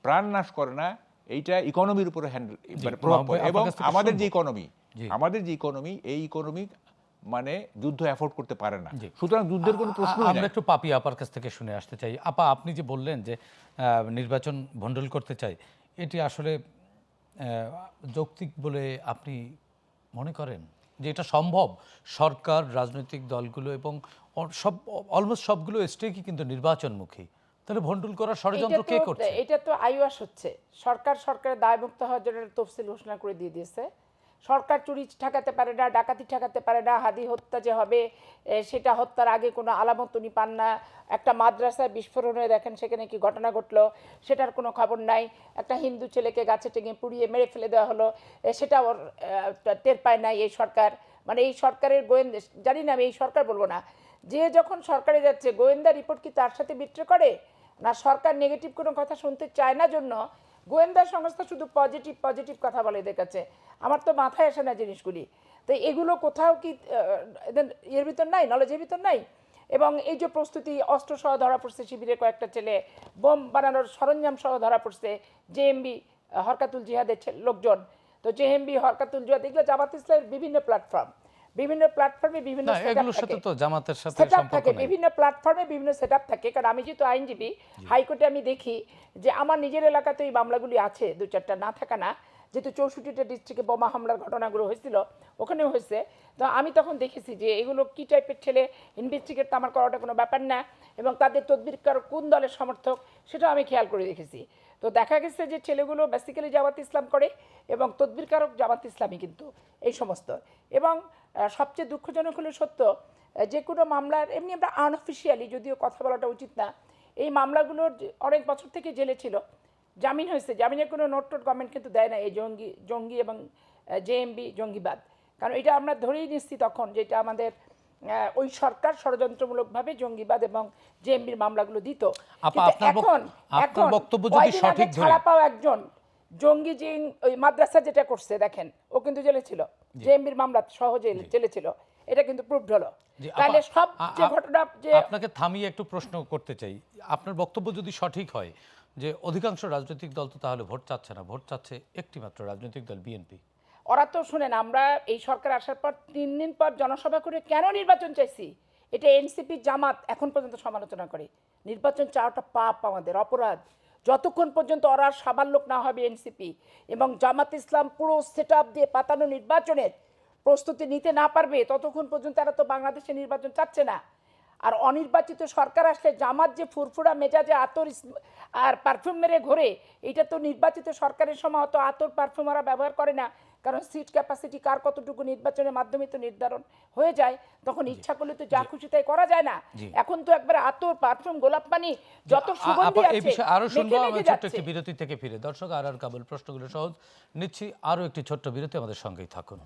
প্রাণ নাশ করে না, এইটা ইকোনমির উপরে মানে প্রভাব পড়ে। এবং আমাদের যে ইকোনমি, এই ইকোনমি মানে যুদ্ধ অ্যাফোর্ড করতে পারে না। সুতরাং যুদ্ধের কোনো প্রশ্ন নেই। আমরা একটু পাপি আপার কাছ থেকে শুনে আসতে চাই। আপা, আপনি যে বললেন যে নির্বাচন ভণ্ডুল করতে চাই, এটি আসলে যৌক্তিক বলে আপনি মনে করেন যে এটা সম্ভব? সরকার, রাজনৈতিক দলগুলো এবং অলমোস্ট সবগুলো স্টেকই কিন্তু নির্বাচনমুখী, তাহলে ভণ্ডুল করার ষড়যন্ত্র কে করছে? এটা তো আইওয়াস হচ্ছে। সরকারের দায়মুক্ত হওয়ার জন্য তফসিল ঘোষণা করে দিয়ে দিয়েছে। সরকার চুরি ঠেকাতে পারে না, ডাকাতি ঠেকাতে পারে না, হাদি হত্যা যে হবে সেটা হত্যার আগে কোনো আলামত উনি পান না। একটা মাদ্রাসায় বিস্ফোরণ হয়ে দেখেন সেখানে কি ঘটনা ঘটলো সেটার কোনো খবর নাই। একটা হিন্দু ছেলেকে গাছে টেঙে পুড়িয়ে মেরে ফেলে দেওয়া হলো, সেটা ওর টের পায় নাই এই সরকার। মানে এই সরকারের গোয়েন্দা, জানি না আমি এই সরকার বলবো না, যে যখন সরকারে যাচ্ছে গোয়েন্দা রিপোর্ট কি তার সাথে বিট্রে করে না, সরকার নেগেটিভ কোনো কথা শুনতে চায় না জন্য গোয়েন্দা সংস্থা শুধু পজিটিভ পজিটিভ কথা বলে এদের কাছে। আমার তো মাথায় আসে না জিনিসগুলি। তো এগুলো কোথাও কি এদের এর ভিতর নাই, নলেজের ভিতর নাই? এবং এই যে প্রস্তুতি, অস্ত্র সহ ধরা পড়ছে শিবিরে কয়েকটা ছেলে, বোম বানানোর সরঞ্জাম সহ ধরা পড়ছে জেএমবি হরকাতুল জিহাদের লোকজন। তো জেএমবি হরকাতুল জিহাদ এগুলো জামাত ইসলামের বিভিন্ন প্ল্যাটফর্মে বিভিন্ন না এগুলোর সাথে তো জামাতের সাথে সেটআপ সম্পর্ক থাকে, নেই। বিভিন্ন প্ল্যাটফর্মে বিভিন্ন সেটআপ থাকে। কারণ আমি যেহেতু আইনজীবী, হাইকোর্টে আমি দেখি যে আমার নিজের এলাকাতে এই মামলাগুলি আছে, দু চারটা না থাকা না, যেহেতু 64টা ডিস্ট্রিক্টে বোমা হামলার ঘটনাগুলো হয়েছিল ওখানেও হয়েছে। তো আমি তখন দেখেছি যে এগুলো কী টাইপের ছেলে, ইনভেস্টিগেট তো আমার করাটা কোনো ব্যাপার না, এবং তাদের তদবিরকার কোন দলের সমর্থক সেটাও আমি খেয়াল করে দেখেছি। তো দেখা গেছে যে ছেলেগুলো বেসিক্যালি জামাত ইসলাম করে এবং তদবিরকারক জামাত ইসলামী কিন্তু এই সমস্ত। এবং সবচেয়ে দুঃখজনক হলো সত্য, যে কোনো মামলার এমনি আমরা আনঅফিসিয়ালি, যদিও কথা বলাটা উচিত না, এই মামলাগুলোর অনেক বছর থেকে জেলে ছিল, জামিন হয়েছে, জামিনের কোনো নোট টোট গভর্নমেন্ট কিন্তু দেয় না এই জঙ্গি এবং জেএমবি জঙ্গিবাদ। কারণ এটা আমরা ধরেই নিচ্ছি তখন যেটা আমাদের ওই সরকার ষড়যন্ত্রমূলকভাবে জঙ্গিবাদ এবং জেএমবির মামলাগুলো দিত। আপনার বক্তব্য যদি সঠিক ধরে ছাড়া পাওয়া একজন জঙ্গি যে ওই মাদ্রাসা যেটা করছে দেখেন, ও কিন্তু জেলে ছিল, জেএমবির মামলা সহজে জেলে ছিল, এটা কিন্তু প্রুভড হলো। তাহলে সব যে ঘটনা, যে আপনাকে থামিয়ে একটু প্রশ্ন করতে চাই, আপনার বক্তব্য যদি সঠিক হয় যে অধিকাংশ রাজনৈতিক দল তো তাহলে ভোট চাচ্ছে না, ভোট চাচ্ছে একটি মাত্র রাজনৈতিক দল বিএনপি। ওরা তো শুনেন, আমরা এই সরকার আসার পর 3 দিন পর জনসভা করে কেন নির্বাচন চাইছি, এটা এনসিপি জামাত এখন পর্যন্ত সমালোচনা করে। নির্বাচন চাওয়াটা পাপ, আমাদের অপরাধ। যতক্ষণ পর্যন্ত ওরা সাবাল লোক না হবে এনসিপি এবং জামাত ইসলাম পুরো সেটআপ দিয়ে পাতানো নির্বাচনের প্রস্তুতি নিতে না পারবে, ততক্ষণ পর্যন্ত এরা তো বাংলাদেশে নির্বাচন চাচ্ছে না। আর অনির্বাচিত সরকার আসলে জামাত যে ফুরফুরা মেজাজে আতর আর পারফিউম মেরে ঘোরে, এটা তো নির্বাচিত সরকারের সময় অত আতর পারফিউম ওরা ব্যবহার করে না। কারণ সিট ক্যাপাসিটি কার কতটুকু নির্বাচনের মাধ্যমে তো নির্ধারণ হয়ে যায়, তখন ইচ্ছা করলে তো যা খুশি তাই করা যায় না। এখন তো একবার আতর পারফিউম গোলাপ পানি যত সুগন্ধি আছে, এই বিষয়ে আরো শুনবো। মেখে আমি মেখে ছোট্ট যাচ্ছে। একটি বিরতি থেকে ফিরে দর্শক আর কাবুল প্রশ্নগুলো সহজ নিচ্ছি, আরো একটি ছোট্ট বিরতি, আমাদের সঙ্গেই থাকুন।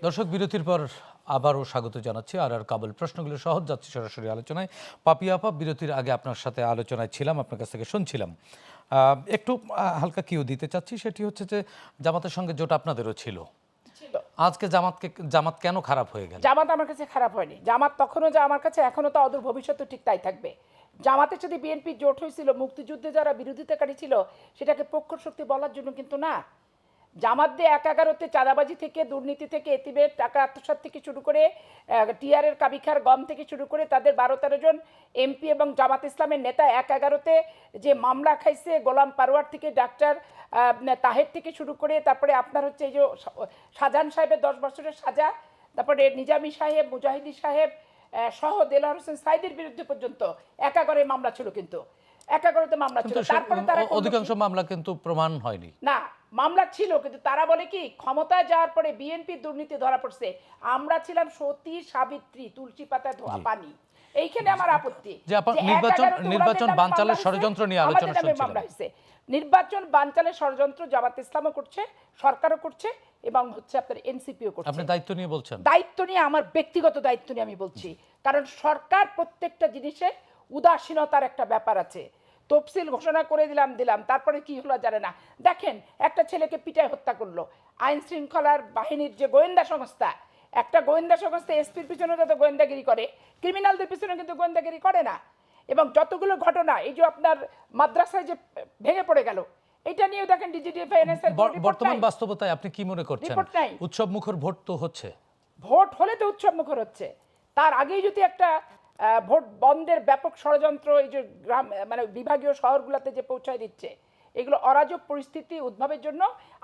দর্শক বিরতির পর আবারও স্বাগত জানাচ্ছি আর কাবুল প্রশ্নগুলো সহজ যাচ্ছে সরাসরি আলোচনায়। পাপিয়া আপা, বিরতির আগে আপনার সাথে আলোচনায় ছিলাম, আপনার কাছ থেকে শুনছিলাম, একটু হালকা কিউ দিতে চাচ্ছি, সেটি হচ্ছে যে জামাতের সঙ্গে জোট আপনাদেরও ছিল, আজকে জামাত কেন খারাপ হয়ে গেল? জামাত আমার কাছে খারাপ হয়নি, জামাত তখনও যা আমার কাছে এখনো তো অদূর ভবিষ্যতে ঠিক তাই থাকবে। জামাতের সাথে বিএনপি জোট হয়েছিল মুক্তিযুদ্ধে যারা বিরোধিতাকারী ছিল সেটাকে পক্ষ শক্তি বলার জন্য কিন্তু না। জামাত দিয়ে ১/১১-তে চাঁদাবাজি থেকে, দুর্নীতি থেকে, এতিমের টাকা আত্মসাৎ থেকে শুরু করে, টিআরের কাবিখার গম থেকে শুরু করে তাদের ১২-১৩ জন এমপি এবং জামাত ইসলামের নেতা ১/১১-তে যে মামলা খাইছে, গোলাম পারওয়ার থেকে ডাক্তার তাহের থেকে শুরু করে, তারপরে আপনার হচ্ছে এই যে শাহজাহান সাহেবের 10 বছরের সাজা, তারপরে নিজামী সাহেব, মুজাহিদি সাহেব সহ দেলোয়ার হোসেন সাইদের বিরুদ্ধে পর্যন্ত ১/১১-এ মামলা ছিল, কিন্তু ১/১১-তে মামলা ছিল। তারপরে তারা অধিকাংশ মামলা কিন্তু প্রমাণ হয়নি। না, মামলা ছিল, কিন্তু তারা বলে কি ক্ষমতায় যাওয়ার পরে বিএনপি দুর্নীতি ধরা পড়ছে, আমরা ছিলাম সতী সাবিত্রী, তুলসী পাতা ধোয়া পানি। এইখানে আমার আপত্তি যে নির্বাচন বানচালের ষড়যন্ত্র নিয়ে আলোচনা শুনছিলাম। নির্বাচন বানচালের ষড়যন্ত্র জামাত ইসলামও করছে, সরকারও করছে, এবং হচ্ছে আপনার এনসিপিও করছে। আপনি দায়িত্ব নিয়ে বলছেন? দায়িত্ব নিয়ে, আমার ব্যক্তিগত দায়িত্ব নিয়ে আমি বলছি, কারণ সরকার প্রত্যেকটা জিনিসে উদাসীনতার একটা ব্যাপার আছে। তফসিল ঘোষণা করে দিলাম, তারপরে কি হলো জানে না। দেখেন, একটা ছেলেকে পিটায় হত্যা করলো আইন শৃঙ্খলার বাহিনীর যে গোয়েন্দা সংস্থা, একটা গোয়েন্দা সংস্থা এসপির পিছনে যত গোয়েন্দাগিরি করে, ক্রিমিনালদের পিছনে কিন্তু গোয়েন্দাগিরি করে না। এবং যতগুলো ঘটনা, এই যে আপনার মাদ্রাসায় যে ভেঙে পড়ে গেল, এটা নিয়েও দেখেন ডিজিটিএফআইএনএস এর বর্তমান বাস্তবতায় আপনি কি মনে করছেন? উৎসব মুখর ভোট তো হচ্ছে, ভোট হলে তো উৎসব মুখর হচ্ছে, তার আগেই যদি একটা ভোট বন্ধের ব্যাপক ষড়যন্ত্র এই যে গ্রাম মানে বিভাগীয় শহরগুলোতে যে পৌঁছায় দিচ্ছে, এগুলো অরাজক পরিস্থিতি উদ্ভবের জন্য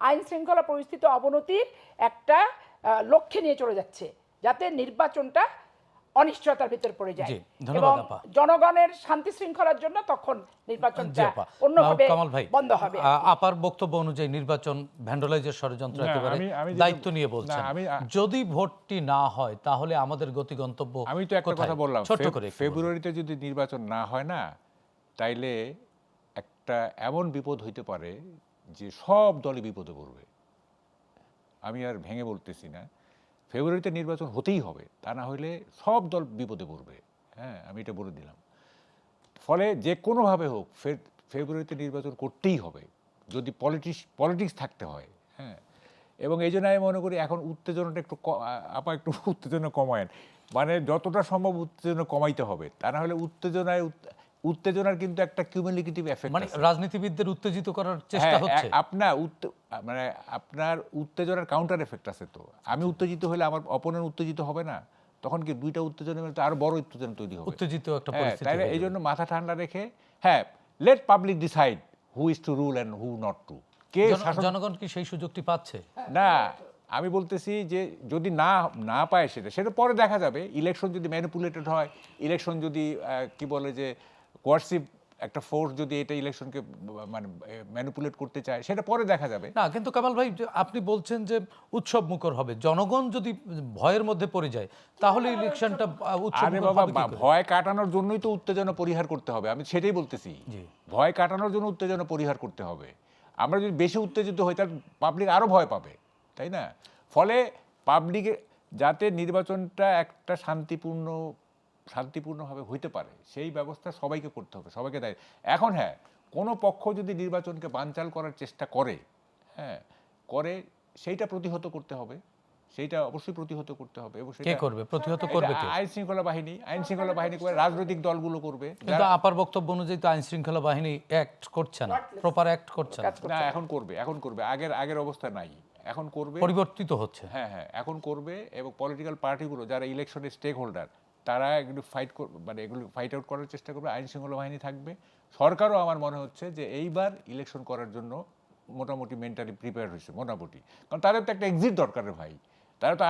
আইন শৃঙ্খলা পরিস্থিতি অবনতির একটা লক্ষ্যে নিয়ে চলে যাচ্ছে, যাতে নির্বাচনটা অনিশ্চয়তার ভিতর পড়ে যায় জি, ধন্যবাদ এবং আপা। জনগণের শান্তি শৃঙ্খলার জন্য তখন জি নির্বাচনটা আপা। অন্যভাবে কামাল ভাই বন্ধ হবে। আপার বক্তব্য অনুযায়ী নির্বাচন ভ্যান্ডালাইজের ষড়যন্ত্র না, একেবারে আমি যেটা- দায়িত্ব নিয়ে বলছেন না, আমি- যদি ভোটটি না হয় তাহলে আমাদের গতি গন্তব্য আমি তো একটা কোথায়? কথা বললাম, ছোট্ট করে একটু বলুন। ফেব্রুয়ারিতে যদি নির্বাচন না হয় না, তাইলে একটা এমন বিপদ হইতে পারে যে সব দলই বিপদে পড়বে। আমি আর ভেঙে বলতেছি না, ফেব্রুয়ারিতে নির্বাচন হতেই হবে, তা না হলে সব দল বিপদে পড়বে। হ্যাঁ, আমি এটা বলে দিলাম। ফলে যে কোনোভাবে হোক ফেব্রুয়ারিতে নির্বাচন করতেই হবে, যদি পলিটিক্স থাকতে হয়। হ্যাঁ, এবং এই জন্য আমি মনে করি এখন উত্তেজনাটা একটু আপা একটু উত্তেজনা কমায়েন, মানে যতটা সম্ভব উত্তেজনা কমাইতে হবে, তা না হলে উত্তেজনার কিন্তু একটা কিউমুলেটিভ এফেক্ট মানে রাজনীতিবিদদের উত্তেজিত করার চেষ্টা হচ্ছে। মানে আপনার উত্তেজনার কাউন্টার এফেক্ট আছে। তো আমি উত্তেজিত হলে আমার অপোনেন্ট উত্তেজিত হবে না, তখন কি দুইটা উত্তেজনা মিলে তো আরো বড় উত্তেজনা তৈরি হবে। উত্তেজিত একটা হ্যাঁ, পরিস্থিতি তাই হয়ে এই যাবে। জন্য মাথা ঠান্ডা রেখে, হ্যাঁ, let public decide who is to rule and who not to. কে শাসন, জনগণ কি সেই সুযোগটি পাচ্ছে? না, আমি বলতেছি যে যদি না পায় সেটা পরে দেখা যাবে। ইলেকশন যদি ম্যানিপুলেটেড হয়, ইলেকশন যদি কি বলে যে কোয়ার্সিভ একটা ফোর্স যদি এটা ইলেকশনকে মানে ম্যানিপুলেট করতে চায়, সেটা পরে দেখা যাবে। না, কিন্তু কামাল ভাই যে আপনি বলছেন যে উৎসব মুখর হবে, জনগণ যদি ভয়ের মধ্যে পড়ে যায় তাহলে ইলেকশনটা উৎসব আরে মুখর বাবা, হবে কি করে? ভয় কাটানোর জন্যই তো উত্তেজনা পরিহার করতে হবে, আমি সেটাই বলতেছি। জি। ভয় কাটানোর জন্য উত্তেজনা পরিহার করতে হবে। আমরা যদি বেশি উত্তেজিত হই, তার পাবলিক আরো ভয় পাবে, তাই না? ফলে পাবলিকে যাতে নির্বাচনটা একটা শান্তিপূর্ণভাবে হইতে পারে, সেই ব্যবস্থা সবাইকে করতে হবে, সবাইকে দায়ী। এখন হ্যাঁ, কোনো পক্ষ যদি নির্বাচনকে বানচাল করার চেষ্টা করে, হ্যাঁ করে, সেইটা প্রতিহত করতে হবে, সেইটা অবশ্যই প্রতিহত করতে হবে। এবং কে সেটা করবে? প্রতিহত করবে কে? আইন শৃঙ্খলা বাহিনী করে, রাজনৈতিক দলগুলো করবে। কিন্তু আপার বক্তব্য অনুযায়ী তো আইন শৃঙ্খলা বাহিনী অ্যাক্ট করছে না, প্রপার অ্যাক্ট করছে না, না, এখন করবে, আগের অবস্থা নাই, এখন করবে, পরিবর্তিত হচ্ছে। হ্যাঁ, এখন করবে। এবং পলিটিক্যাল পার্টিগুলো যারা ইলেকশনের স্টেক হোল্ডার, তারা এগুলো এগুলো ফাইট আউট করার চেষ্টা করবে। আইন শৃঙ্খলা বাহিনী থাকবে। সরকারও আমার মনে হচ্ছে যে এইবার ইলেকশন করার জন্য মোটামুটি মেন্টালি প্রিপেয়ার হয়েছে, মোটামুটি। কারণ তাদের তো একটা এক্সিট দরকার রে ভাই, তারা তো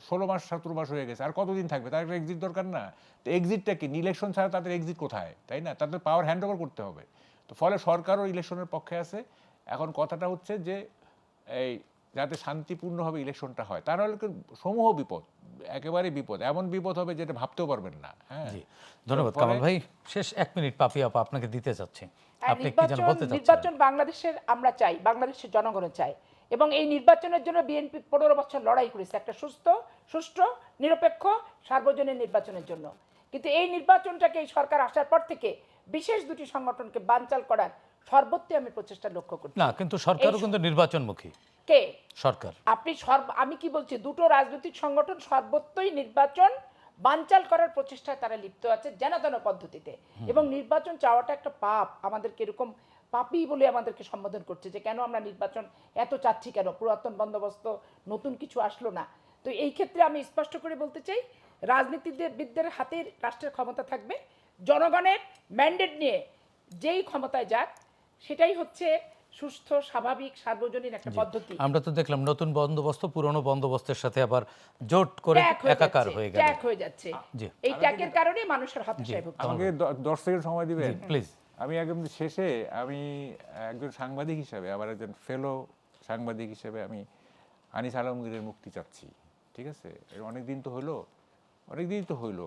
16 মাস 17 মাস হয়ে গেছে, আর কতদিন থাকবে? তার একটা এক্সিট দরকার না? তো এক্সিটটা কি? ইলেকশন ছাড়া তাদের এক্সিট কোথায়, তাই না? তাদের পাওয়ার হ্যান্ড ওভার করতে হবে। তো ফলে সরকারও ইলেকশনের পক্ষে আছে। এখন কথাটা হচ্ছে যে এই যাতে শান্তিপূর্ণভাবে ইলেকশনটা হয়, তা নাহলে সমূহ বিপদ, একেবারে বিপদ, এমন বিপদ হবে যেটা ভাবতেও পারবেন না। হ্যাঁ, জি, ধন্যবাদ কামাল ভাই। শেষ 1 মিনিট পাপি আপা আপনাকে দিতে যাচ্ছি, আর আপনি কি যেন বলতে চাচ্ছেন? নির্বাচন বাংলাদেশের আমরা চাই, বাংলাদেশের জনগণও চায়, এবং এই নির্বাচনের জন্য বিএনপি 15 বছর লড়াই করেছে একটা সুষ্ঠু, নিরপেক্ষ, সার্বজনীন নির্বাচনের জন্য। কিন্তু এই নির্বাচনটাকে এই সরকার আসার পর থেকে বিশেষ দুটি সংগঠনকে বানচাল করার সর্বত্র আমি প্রচেষ্টা লক্ষ্য করছি। না, কিন্তু সরকারও কিন্তু নির্বাচনমুখী কে? সরকার। আমি কি বলছি, দুটো রাজনৈতিক সংগঠন সর্বত্রই নির্বাচন বানচাল করার প্রচেষ্টায় তারা লিপ্ত আছে যেন পদ্ধতিতে। এবং নির্বাচন চাওয়াটা একটা পাপ, আমাদেরকে এরকম পাপী বলে আমাদেরকে সম্বোধন করছে যে কেন আমরা নির্বাচন এত চাচ্ছি, কেন পুরাতন বন্দোবস্ত, নতুন কিছু আসলো না। তো এই ক্ষেত্রে আমি স্পষ্ট করে বলতে চাই, রাজনীতিবিদদের হাতে রাষ্ট্রের ক্ষমতা থাকবে, জনগণের ম্যান্ডেট নিয়ে যেই ক্ষমতায় যাক সেটাই হচ্ছে সুস্থ, স্বাভাবিক, সার্বজনীন একটা পদ্ধতি। আমরা তো দেখলাম নতুন বন্দোবস্ত পুরনো বন্দোবস্তের সাথে আবার জোট করে একাকার হয়ে গেল। ট্যাগ হয়ে যাচ্ছে। জি। এই ট্যাগের কারণে মানুষের হতাশায় ভুগছে। আমাকে 10 সেকেন্ড সময় দিবেন প্লিজ। আমি একদম শেষে, আমি একজন সাংবাদিক হিসেবে, আবার একজন ফেলো সাংবাদিক হিসেবে আমি আনিস আলমগীরের মুক্তি চাচ্ছি। ঠিক আছে, এর অনেকদিন তো হইলো,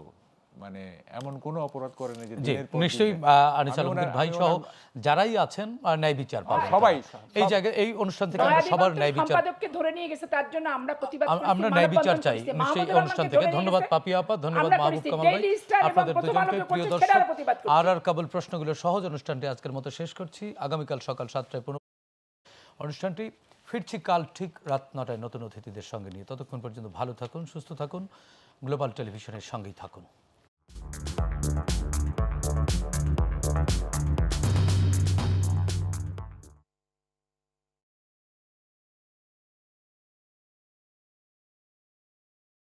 মানে এমন কোনো অপরাধ করে না যে জি, দিনের পর দিন- নিশ্চয়ই আনিস আলমগীর ভাই সহ যারাই আছেন ন্যায় বিচার পাবেন। সবাই এই জায়গায় এই অনুষ্ঠান থেকে আমরা সবার ন্যায় বিচার, সম্পাদককে ধরে নিয়ে গেছে, তার জন্য আমরা প্রতিবাদ করেছি, আমরা ন্যায় বিচার মানববন্ধন চাই করেছি। নিশ্চয়ই এই মাহমুদুর অনুষ্ঠান রহমানকে থেকে। ধরে নিয়ে ধন্যবাদ গেছে, পাপি আপা, ধন্যবাদ আমরা মাহবুব করেছি। কামাল ভাই, ডেইলি স্টার এবং আপনাদের প্রথম দুজনকে। আলোকে প্রিয় করছে, দর্শক, সেটারও প্রতিবাদ করছি। আর কাবুল প্রশ্নগুলো সহজ অনুষ্ঠানটি আজকের মতো শেষ করছি। আগামীকাল সকাল 7টায় অনুষ্ঠানটি ফিরছি কাল ঠিক রাত 9টায় নতুন অতিথিদের সঙ্গে নিয়ে। ততক্ষণ পর্যন্ত ভালো থাকুন, সুস্থ থাকুন, গ্লোবাল টেলিভিশনের সঙ্গেই থাকুন।